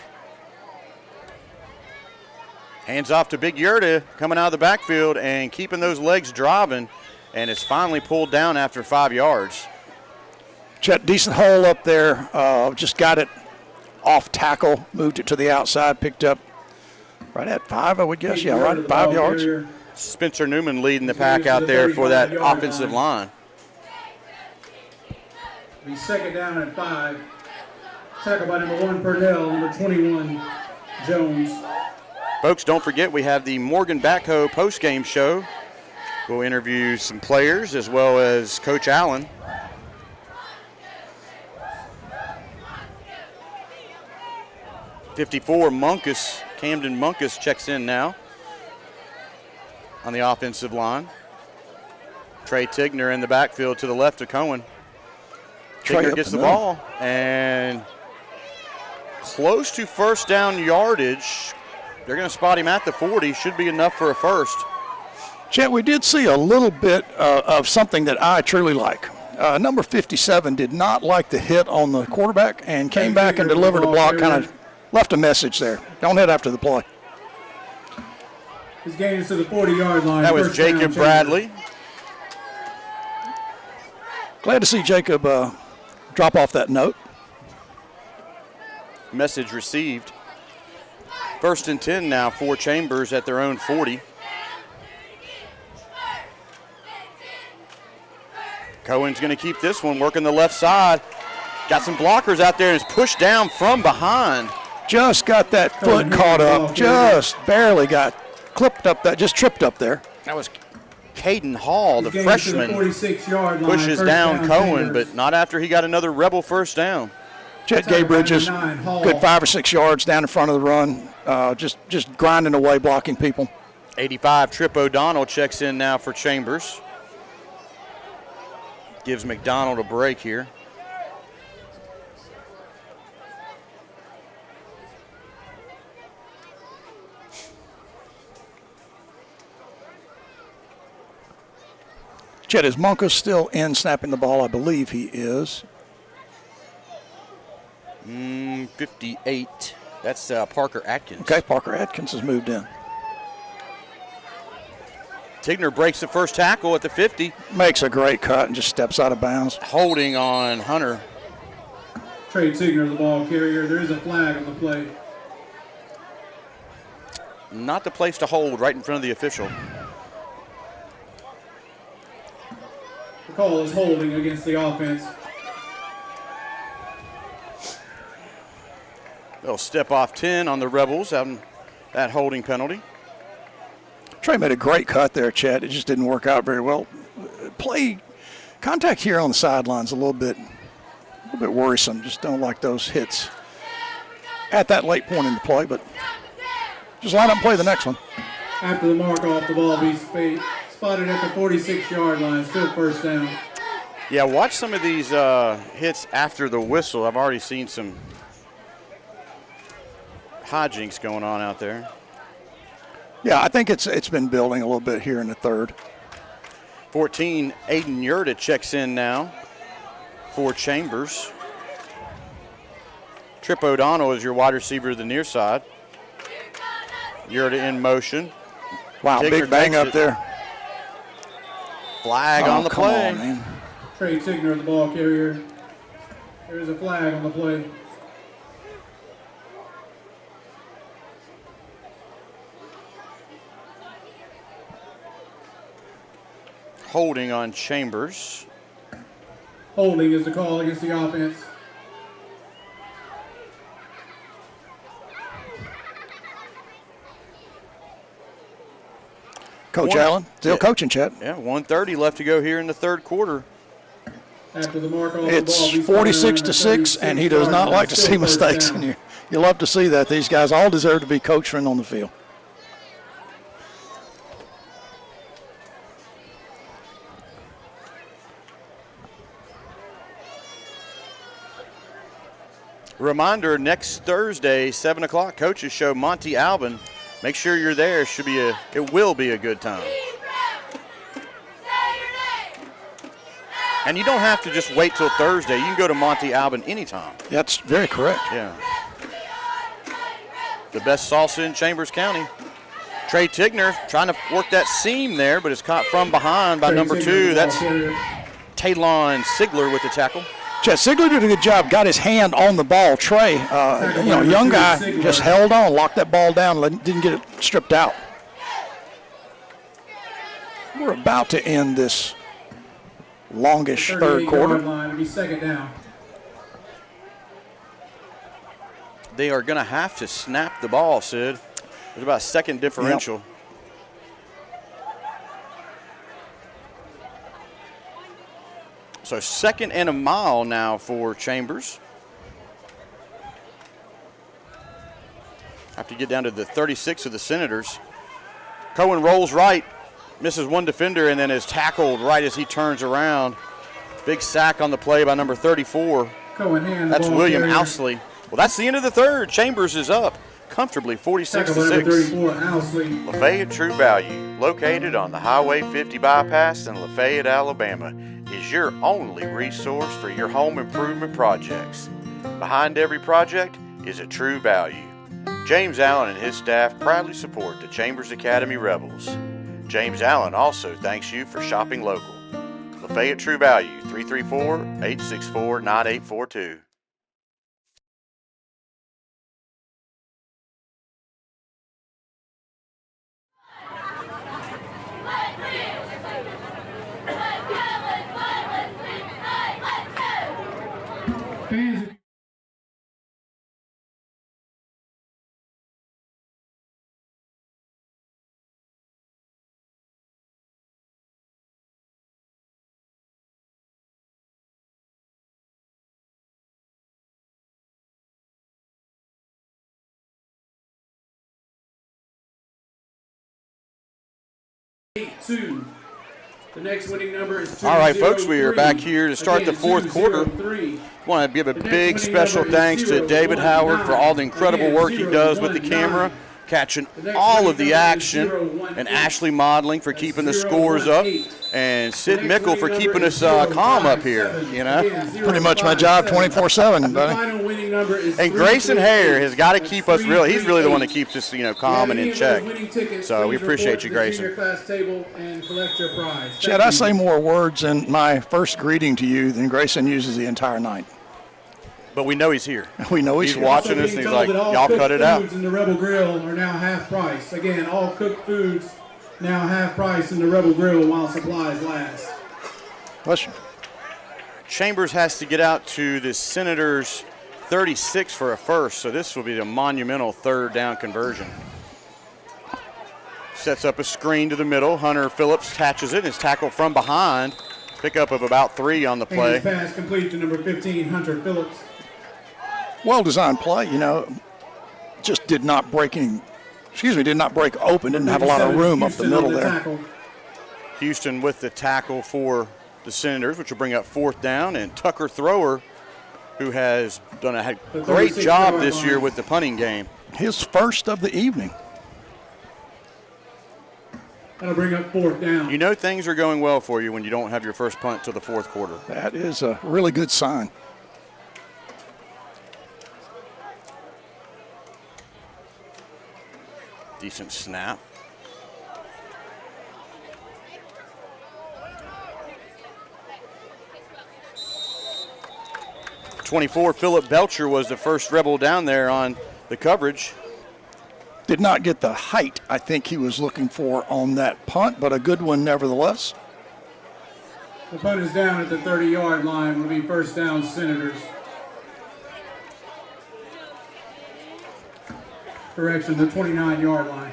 Hands off to Big Yerta, coming out of the backfield and keeping those legs driving, and is finally pulled down after 5 yards. Chet, decent hole up there. Just got it off tackle, moved it to the outside, picked up right at 5, I would guess. Yeah, right at 5 yards. Spencer Newman leading the pack out there for that offensive line. Be second down at 5. Tackle by number 1, Purnell, number 21, Jones. Folks, don't forget we have the Morgan Backhoe postgame show. We'll interview some players as well as Coach Allen. .54 Munkus, Camden Munkus checks in now on the offensive line. Trey Tigner in the backfield to the left of Cohen. Tigner gets the ball and close to first down yardage. They're going to spot him at the 40. Should be enough for a first. Chet, we did see a little bit of something that I truly like. Number 57 did not like the hit on the quarterback and came back and delivered a block, kind of left a message there. Don't hit after the play. His gain is to the 40-yard line. That was Jacob Bradley. Glad to see Jacob drop off that note. Message received. First and 10 now for Chambers at their own 40. Cohen's going to keep this one, working the left side. Got some blockers out there and is pushed down from behind. Just got that foot caught up, just barely got clipped up, that just tripped up there. That was Caden Hall, the freshman, pushes down Cohen, but not after he got another Rebel first down. Chet Gaybridge, good 5 or 6 yards down in front of the run, just grinding away, blocking people. 85, Trip O'Donnell checks in now for Chambers. Gives McDonald a break here. Chet, is Munkus still in snapping the ball? I believe he is. 58. That's Parker Atkins. Okay, Parker Atkins has moved in. Tigner breaks the first tackle at the 50. Makes a great cut and just steps out of bounds. Holding on Hunter. Trey Tigner, the ball carrier. There is a flag on the play. Not the place to hold, right in front of the official. The call is holding against the offense. They'll step off 10 on the Rebels on that holding penalty. Trey made a great cut there, Chad. It just didn't work out very well. Play contact here on the sidelines a little bit worrisome. Just don't like those hits at that late point in the play, but just line up and play the next one. After the mark off, the ball be spotted at the 46-yard line. Still first down. Yeah, watch some of these hits after the whistle. I've already seen some hijinks going on out there. Yeah, I think it's been building a little bit here in the third. 14, Aiden Yerta checks in now for Chambers. Trip O'Donnell is your wide receiver to the near side. Yerta in motion. Wow, Tigner big bang up there. Flag on the play. On, man. Trey Tigner, the ball carrier. There is a flag on the play. Holding on Chambers. Holding is the call against the offense. Coach Allen, still coaching, Chet. Yeah, 1:30 left to go here in the third quarter. After the mark off It's the ball, 46-6, and he does not like to see mistakes. And you love to see that. These guys all deserve to be coached on the field. Reminder, next Thursday, 7 o'clock, coaches show Monty Alvin. Make sure you're there. It will be a good time. And you don't have to just wait till Thursday. You can go to Monty Alvin anytime. That's very correct. Yeah. The best salsa in Chambers County. Trey Tigner trying to work that seam there, but it's caught from behind by number 2. That's Talon Sigler with the tackle. Chet Sigler did a good job, got his hand on the ball. Trey, young guy, just held on, locked that ball down, didn't get it stripped out. We're about to end this longish third quarter. Line, it'll be second down. They are going to have to snap the ball, Sid. There's about a second differential. Yep. So 2nd and a mile now for Chambers. Have to get down to the 36 of the Senators. Cohen rolls right, misses one defender, and then is tackled right as he turns around. Big sack on the play by number 34. Cohen that's William Ousley. Well, that's the end of the third. Chambers is up comfortably, 46-6. Lafayette True Value, located on the Highway 50 bypass in Lafayette, Alabama, is your only resource for your home improvement projects. Behind every project is a True Value. James Allen and his staff proudly support the Chambers Academy Rebels. James Allen also thanks you for shopping local. Lafayette True Value, 334-864-9842. The next winning number is All right, folks, we are back here to start the fourth quarter. Want to give a big special thanks to David Howard for all the incredible work he does with the camera, catching all of the action, and Ashley Modeling for keeping the scores up, and Sid Mickle for keeping us calm up here, you know. Pretty much my job 24/7, buddy. And Grayson Hare has got to keep us real. He's really the one that keeps us, calm and in check. So we appreciate you, Grayson. Chad, I say more words in my first greeting to you than Grayson uses the entire night. But we know he's here. We know he's here. Watching us, and he's like, y'all cut it out. Foods in the Rebel Grill are now half price. Again, all cooked foods now half price in the Rebel Grill while supplies last. Question. Chambers has to get out to the Senators' 36 for a first, so this will be a monumental third down conversion. Sets up a screen to the middle. Hunter Phillips catches it. His tackle from behind. Pickup of about 3 on the play. And his pass complete to number 15, Hunter Phillips. Well-designed play, just did not break open, didn't have a lot of room up the middle there. Houston with the tackle for the Senators, which will bring up 4th down, and Tucker Thrower, who has done a great job this year with the punting game. His first of the evening. That'll bring up 4th down. You know things are going well for you when you don't have your first punt till the fourth quarter. That is a really good sign. Decent snap. 24, Philip Belcher was the first Rebel down there on the coverage. Did not get the height I think he was looking for on that punt, but a good one nevertheless. The punt is down at the 30-yard line. Will be first down, Senators. Correction, the 29-yard line.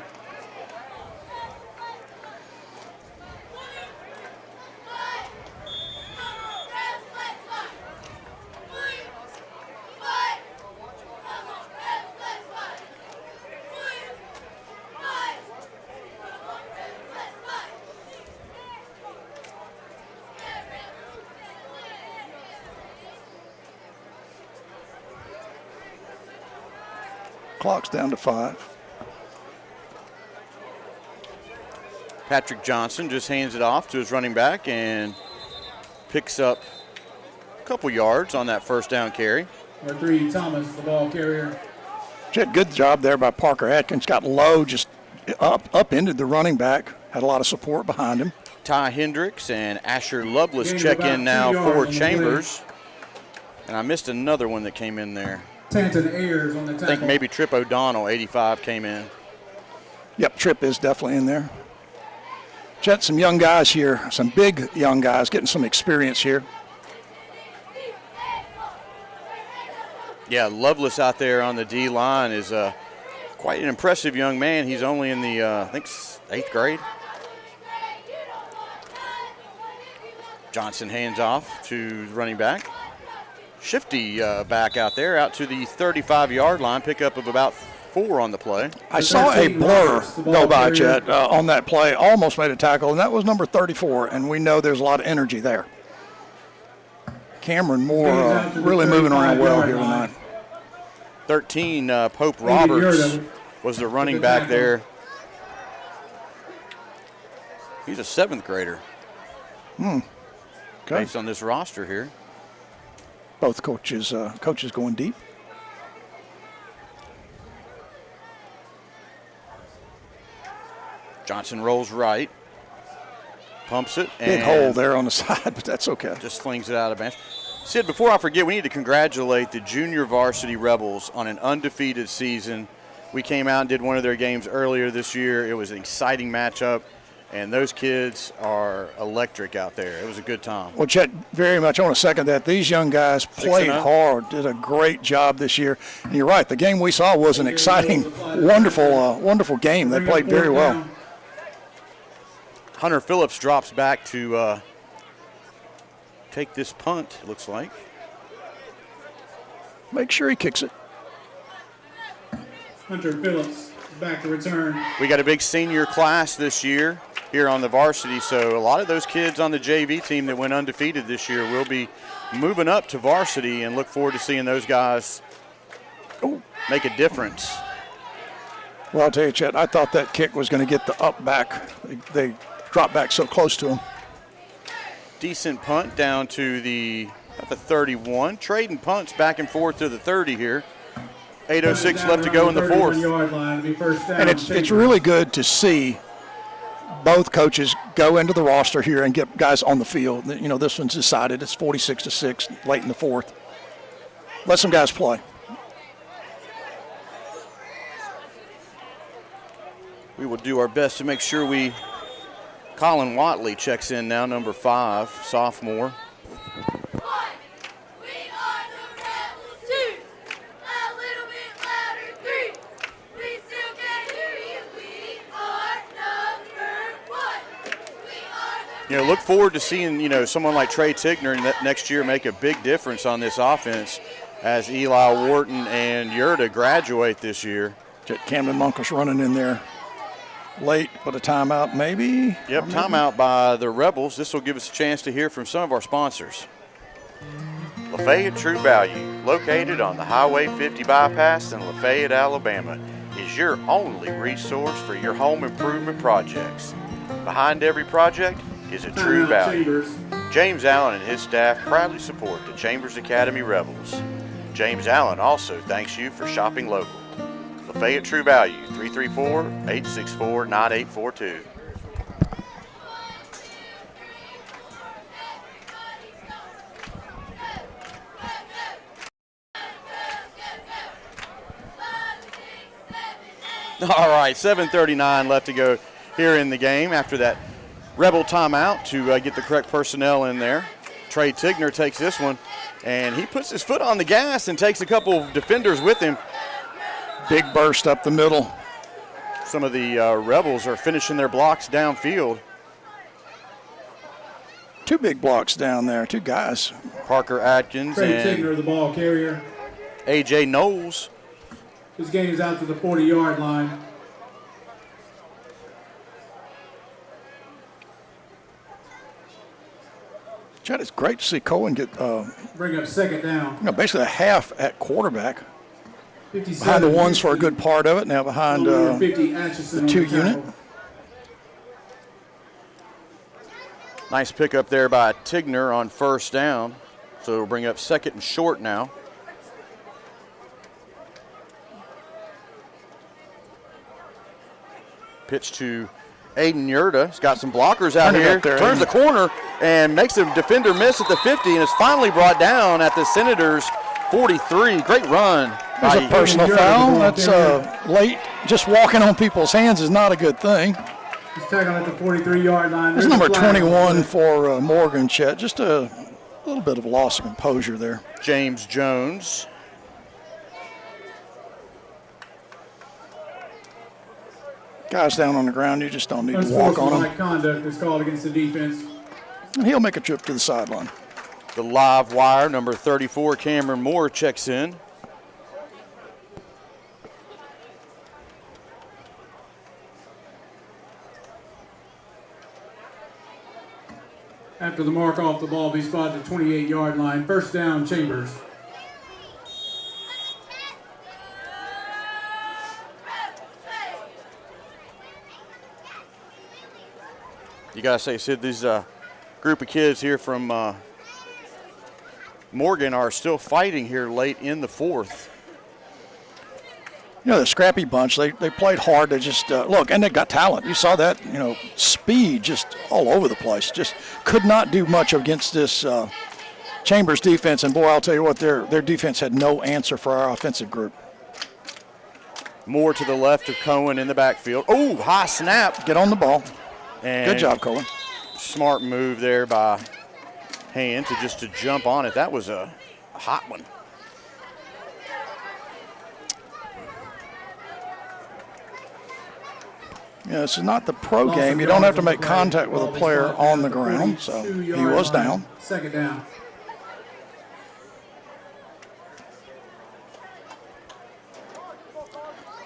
Clock's down to 5. Patrick Johnson just hands it off to his running back and picks up a couple yards on that first down carry. Number 3, Thomas, the ball carrier. Good job there by Parker Atkins. Got low, just upended the running back. Had a lot of support behind him. Ty Hendricks and Asher Lovelace check in now for Chambers. And I missed another one that came in there. Tanton Ayers on the tackle. I think maybe Trip O'Donnell, 85, came in. Yep, Trip is definitely in there. Chet, some young guys here, some big young guys getting some experience here. Yeah, Lovelace out there on the D-line is quite an impressive young man. He's only in the, I think, 8th grade. Johnson hands off to running back. Shifty back out there, out to the 35-yard line, pickup of about 4 on the play. I saw a blur go by, Chet, on that play. Almost made a tackle, and that was number 34, and we know there's a lot of energy there. Cameron Moore really moving around well here tonight. 13, Pope Roberts was the running back there. He's a 7th grader. Okay. Based on this roster here. Both coaches going deep. Johnson rolls right, pumps it. Big hole there on the side, but that's okay. Just flings it out of bounds. Sid, before I forget, we need to congratulate the junior varsity Rebels on an undefeated season. We came out and did one of their games earlier this year. It was an exciting matchup. And those kids are electric out there. It was a good time. Well, Chet, very much I want to second that. These young guys played hard, did a great job this year. And you're right, the game we saw was an exciting, wonderful game. They played very well. Hunter Phillips drops back to take this punt, it looks like. Make sure he kicks it. Hunter Phillips back to return. We got a big senior class this year here on the varsity, so a lot of those kids on the JV team that went undefeated this year will be moving up to varsity, and look forward to seeing those guys make a difference. Well, I'll tell you, Chet, I thought that kick was going to get the up back. They dropped back so close to him. Decent punt down to the 31. Trading punts back and forth to the 30 here. 8:06 left to go in the 4th. And it's really good to see both coaches go into the roster here and get guys on the field. You know, this one's decided. It's 46-6 late in the 4th. Let some guys play. We will do our best to make sure Colin Watley checks in now, number 5, sophomore. You know, look forward to seeing, you know, someone like Trey Tigner next year make a big difference on this offense as Eli Wharton and Yurda graduate this year. Camden Monkus running in there late, but a timeout maybe? Yep, timeout by the Rebels. This will give us a chance to hear from some of our sponsors. Lafayette True Value, located on the Highway 50 bypass in Lafayette, Alabama, is your only resource for your home improvement projects. Behind every project is a true value. James Allen and his staff proudly support the Chambers Academy Rebels. James Allen also thanks you for shopping local. Lafayette True Value, 334-864-9842. All right, 7:39 left to go here in the game after that Rebel timeout to get the correct personnel in there. Trey Tigner takes this one, and he puts his foot on the gas and takes a couple of defenders with him. Big burst up the middle. Some of the Rebels are finishing their blocks downfield. 2 big blocks down there, 2 guys. Parker Atkins Trey and Tigner, the ball carrier. A.J. Knowles. This game is out to the 40-yard line. Chad, it's great to see Cohen get Bring up second down. basically a half at quarterback. 57, Behind the ones for a good part of it, now behind Number 50, Atchison, the 2 on the unit. tackle. Nice pickup there by Tigner on first down. So we'll bring up second and short now. Pitch to Aiden Yurda. He's got some blockers out Turn it here. up there, Turns Aiden. the corner and makes a defender miss at the 50 and is finally brought down at the Senators 43. Great run. There's by a personal Yurda, foul. the ball That's late. Just walking on people's hands is not a good thing. He's tackled at the 43-yard line. That's There's number a flag. 21 for Morgan, Chet. Just a little bit of loss of composure there. James Jones. Guys down on the ground, you just don't need to walk on them. Unsportsmanlike conduct is called against the defense. And he'll make a trip to the sideline. The live wire, number 34, Cameron Moore checks in. After the mark off the ball, be spotted at the 28-yard line. First down, Chambers. You gotta say, Sid, these group of kids here from Morgan are still fighting here late in the fourth. You know, the scrappy bunch, they played hard. They just, look, and they got talent. You saw that, speed just all over the place. Just could not do much against this Chambers defense. And, boy, I'll tell you what, their defense had no answer for our offensive group. More to the left of Cohen in the backfield. Oh, high snap. Get on the ball. And good job, Cohen. Smart move there by Hand to jump on it. That was a hot one. Yeah, this is not the pro game. You don't have to make contact with a player on the ground, so he was down. Second down.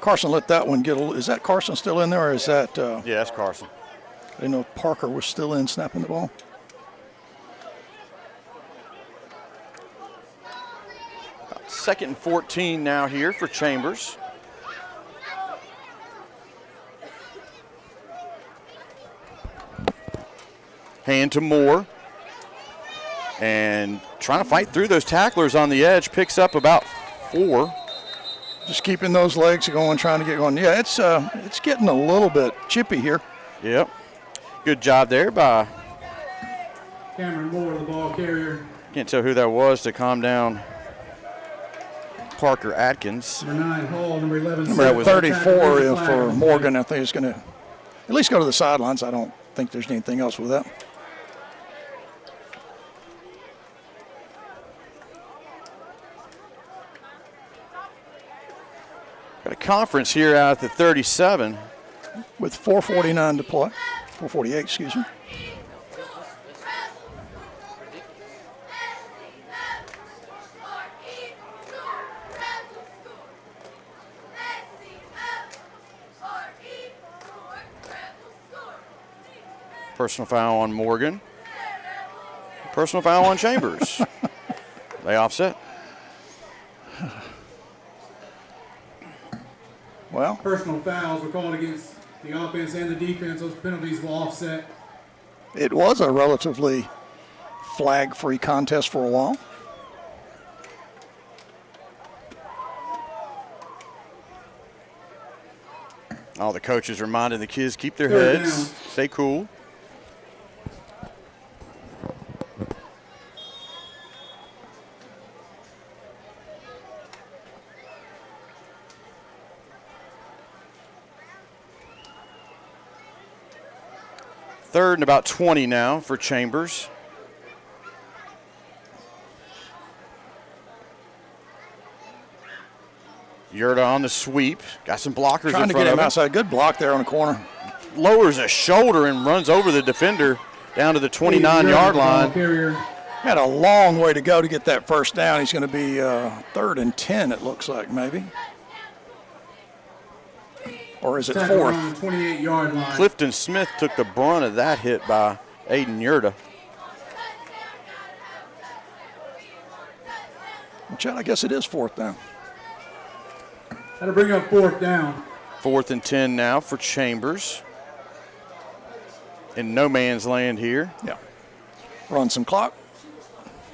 Carson let that one get a little. Is that Carson still in there, or is that? Yeah, that's Carson. I didn't know if Parker was still in snapping the ball. Second and 14 now here for Chambers. Hand to Moore. And trying to fight through those tacklers on the edge. Picks up about 4. Just keeping those legs going, trying to get going. Yeah, it's getting a little bit chippy here. Yep. Good job there by Cameron Moore, the ball carrier. Can't tell who that was to calm down Parker Atkins. Number 9, Hall. Number 11, Number 34 for Morgan. I think is going to at least go to the sidelines. I don't think there's anything else with that. Got a conference here out at the 37. With 4:49 to play. 4:48, excuse me. Personal foul on Morgan. Personal foul on Chambers. They offset. Well, personal fouls were called against the offense and the defense. Those penalties will offset. It was a relatively flag-free contest for a while. All the coaches reminding the kids keep their Third heads, down. stay cool. 3rd and about 20 now for Chambers. Yurda on the sweep. Got some blockers Trying in to front get of him outside. Good block there on the corner. Lowers a shoulder and runs over the defender down to the 29-yard line. Had a long way to go to get that first down. He's going to be 3rd and 10, it looks like, maybe. Or is it 4th? 28-yard line. Clifton Smith took the brunt of that hit by Aiden Yurda. Well, Chad, I guess it is 4th down. That'll bring up 4th down. 4th and 10 now for Chambers. In no man's land here. Yeah. Run some clock.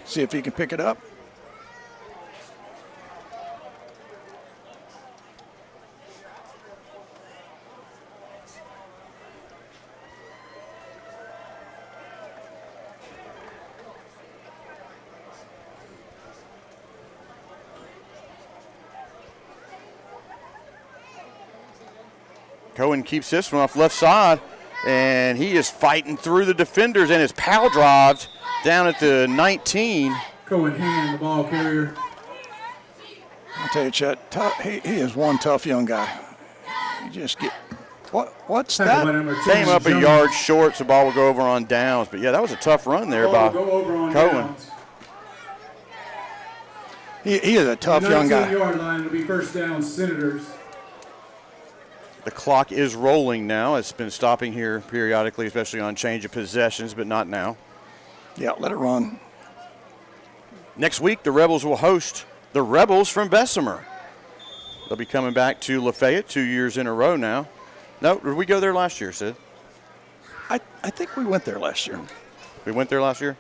See if he can pick it up. Cohen keeps this one off left side, and he is fighting through the defenders and his power drives down at the 19. Cohen hand, the ball carrier. I'll tell you, Chet, he is one tough young guy. You just get, what's that? Came up a yard short, so the ball will go over on downs. But, yeah, that was a tough run there by Cohen. Downs. He is a tough young guy. 19-yard line will be first down, Senators. The clock is rolling now. It's been stopping here periodically, especially on change of possessions, but not now. Yeah, let it run. Next week, the Rebels will host the Rebels from Bessemer. They'll be coming back to Lafayette 2 years in a row now. No, did we go there last year, Sid? I think we went there last year. We went there last year?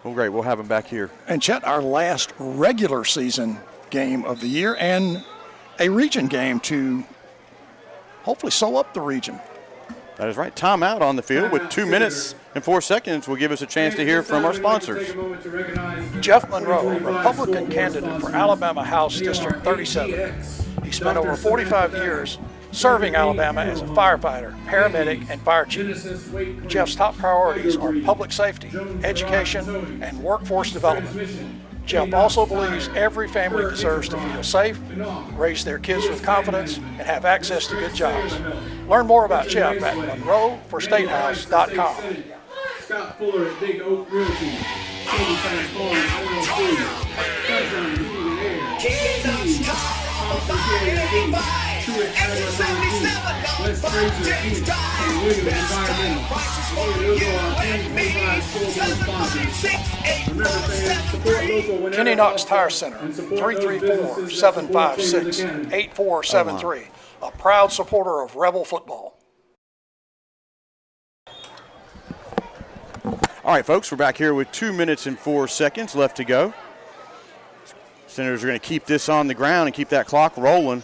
Well, great. We'll have them back here. And Chet, our last regular season game of the year and a region game to hopefully sew up the region. That is right. Timeout on the field with 2 minutes and 4 seconds will give us a chance to hear from our sponsors. Jeff Monroe, Republican candidate for Alabama House District 37. He spent over 45 years serving Alabama as a firefighter, paramedic, and fire chief. Jeff's top priorities are public safety, education, and workforce development. Jeff also believes every family deserves to feel safe, raise their kids with confidence, and have access to good jobs. Learn more about Jeff at monroeforstatehouse.com. Scott Fuller at Big Oak Realty. Kenny Knox Tire Center, 334-756-8473. A proud supporter of Rebel football. All right, folks, we're back here with 2 minutes and 4 seconds left to go. Senators are going to keep this on the ground and keep that clock rolling.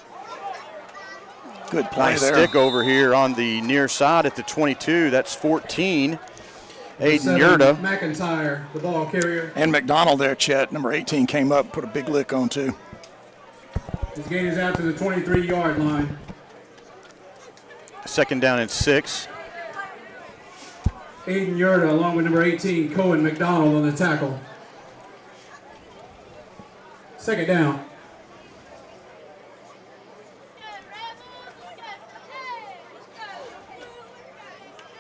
Good play nice there. Stick over here on the near side at the 22. That's 14. Aiden Yurda. McIntyre, the ball carrier. And McDonald there, Chet. Number 18 came up, put a big lick on too. His gain is out to the 23-yard line. 2nd down and 6. Aiden Yurda along with number 18, Cohen McDonald on the tackle. 2nd down.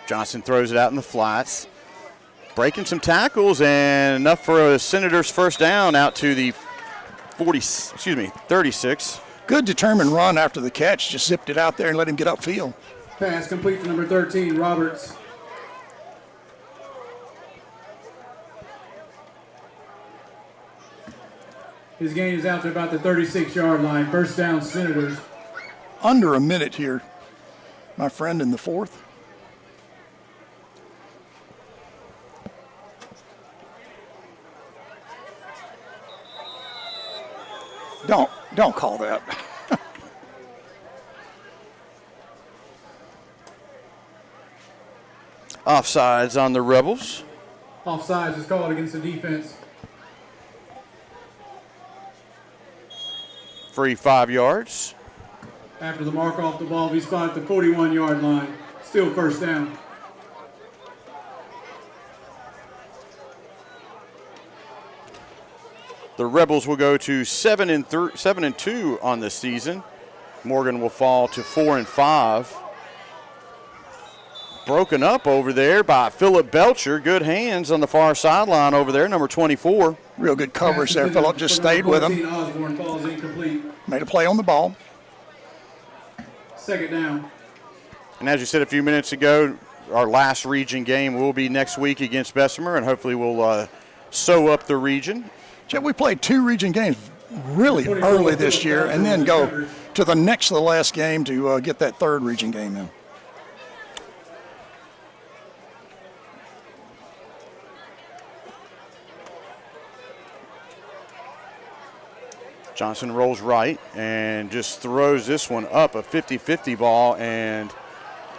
Johnson throws it out in the flats. Breaking some tackles and enough for a Senators first down out to the 36. Good determined run after the catch. Just zipped it out there and let him get upfield. Pass complete to number 13, Roberts. His gain is out to about the 36-yard line. First down, Senators. Under a minute here, my friend, in the 4th. Don't call that. Offsides on the Rebels. Offsides is called against the defense. Free 5 yards. After the mark off the ball, we spot at the 41-yard line. Still first down. The Rebels will go to 7-2 on the season. Morgan will fall to 4-5. Broken up over there by Philip Belcher. Good hands on the far sideline over there, number 24. Real good coverage there. Philip just stayed with him. Made a play on the ball. Second down. And as you said a few minutes ago, our last region game will be next week against Bessemer, and hopefully we'll sew up the region. Chad, we played 2 region games really early this year and then go to the next to the last game to get that 3rd region game in. Johnson rolls right and just throws this one up, a 50-50 ball, and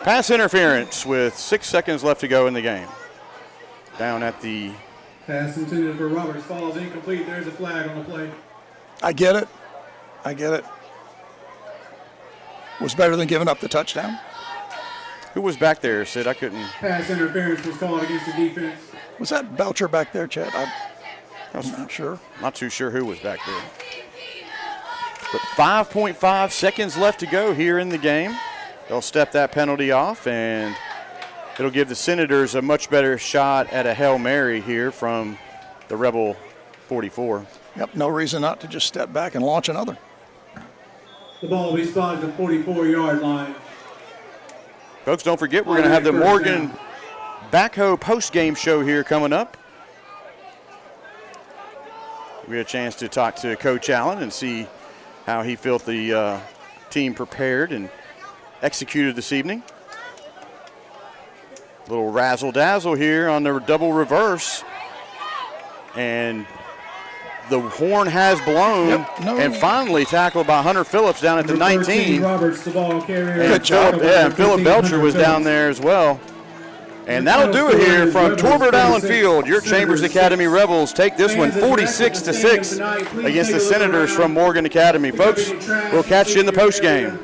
pass interference with 6 seconds left to go in the game. Down at the... Pass intended for Roberts falls incomplete. There's a flag on the play. I get it. Was better than giving up the touchdown. Who was back there, Sid? I couldn't... Pass interference was called against the defense. Was that Belcher back there, Chad? I'm not sure. Not too sure who was back there. But 5.5 seconds left to go here in the game. They'll step that penalty off, and it'll give the Senators a much better shot at a Hail Mary here from the Rebel 44. Yep, no reason not to just step back and launch another. The ball will be spotted at the 44-yard line. Folks, don't forget, we're going to have the Morgan Backhoe post-game show here coming up. We had a chance to talk to Coach Allen and see how he felt the team prepared and executed this evening. Little razzle-dazzle here on the double reverse. And the horn has blown, and finally tackled by Hunter Phillips down at the 19. Roberts, the ball carrier. Good job. And Philip Belcher was down there as well. And that'll do it here from Torbert Allen Field. Your Chambers Academy Rebels take this one 46-6 against the Senators from Morgan Academy. Folks, we'll catch you in the postgame.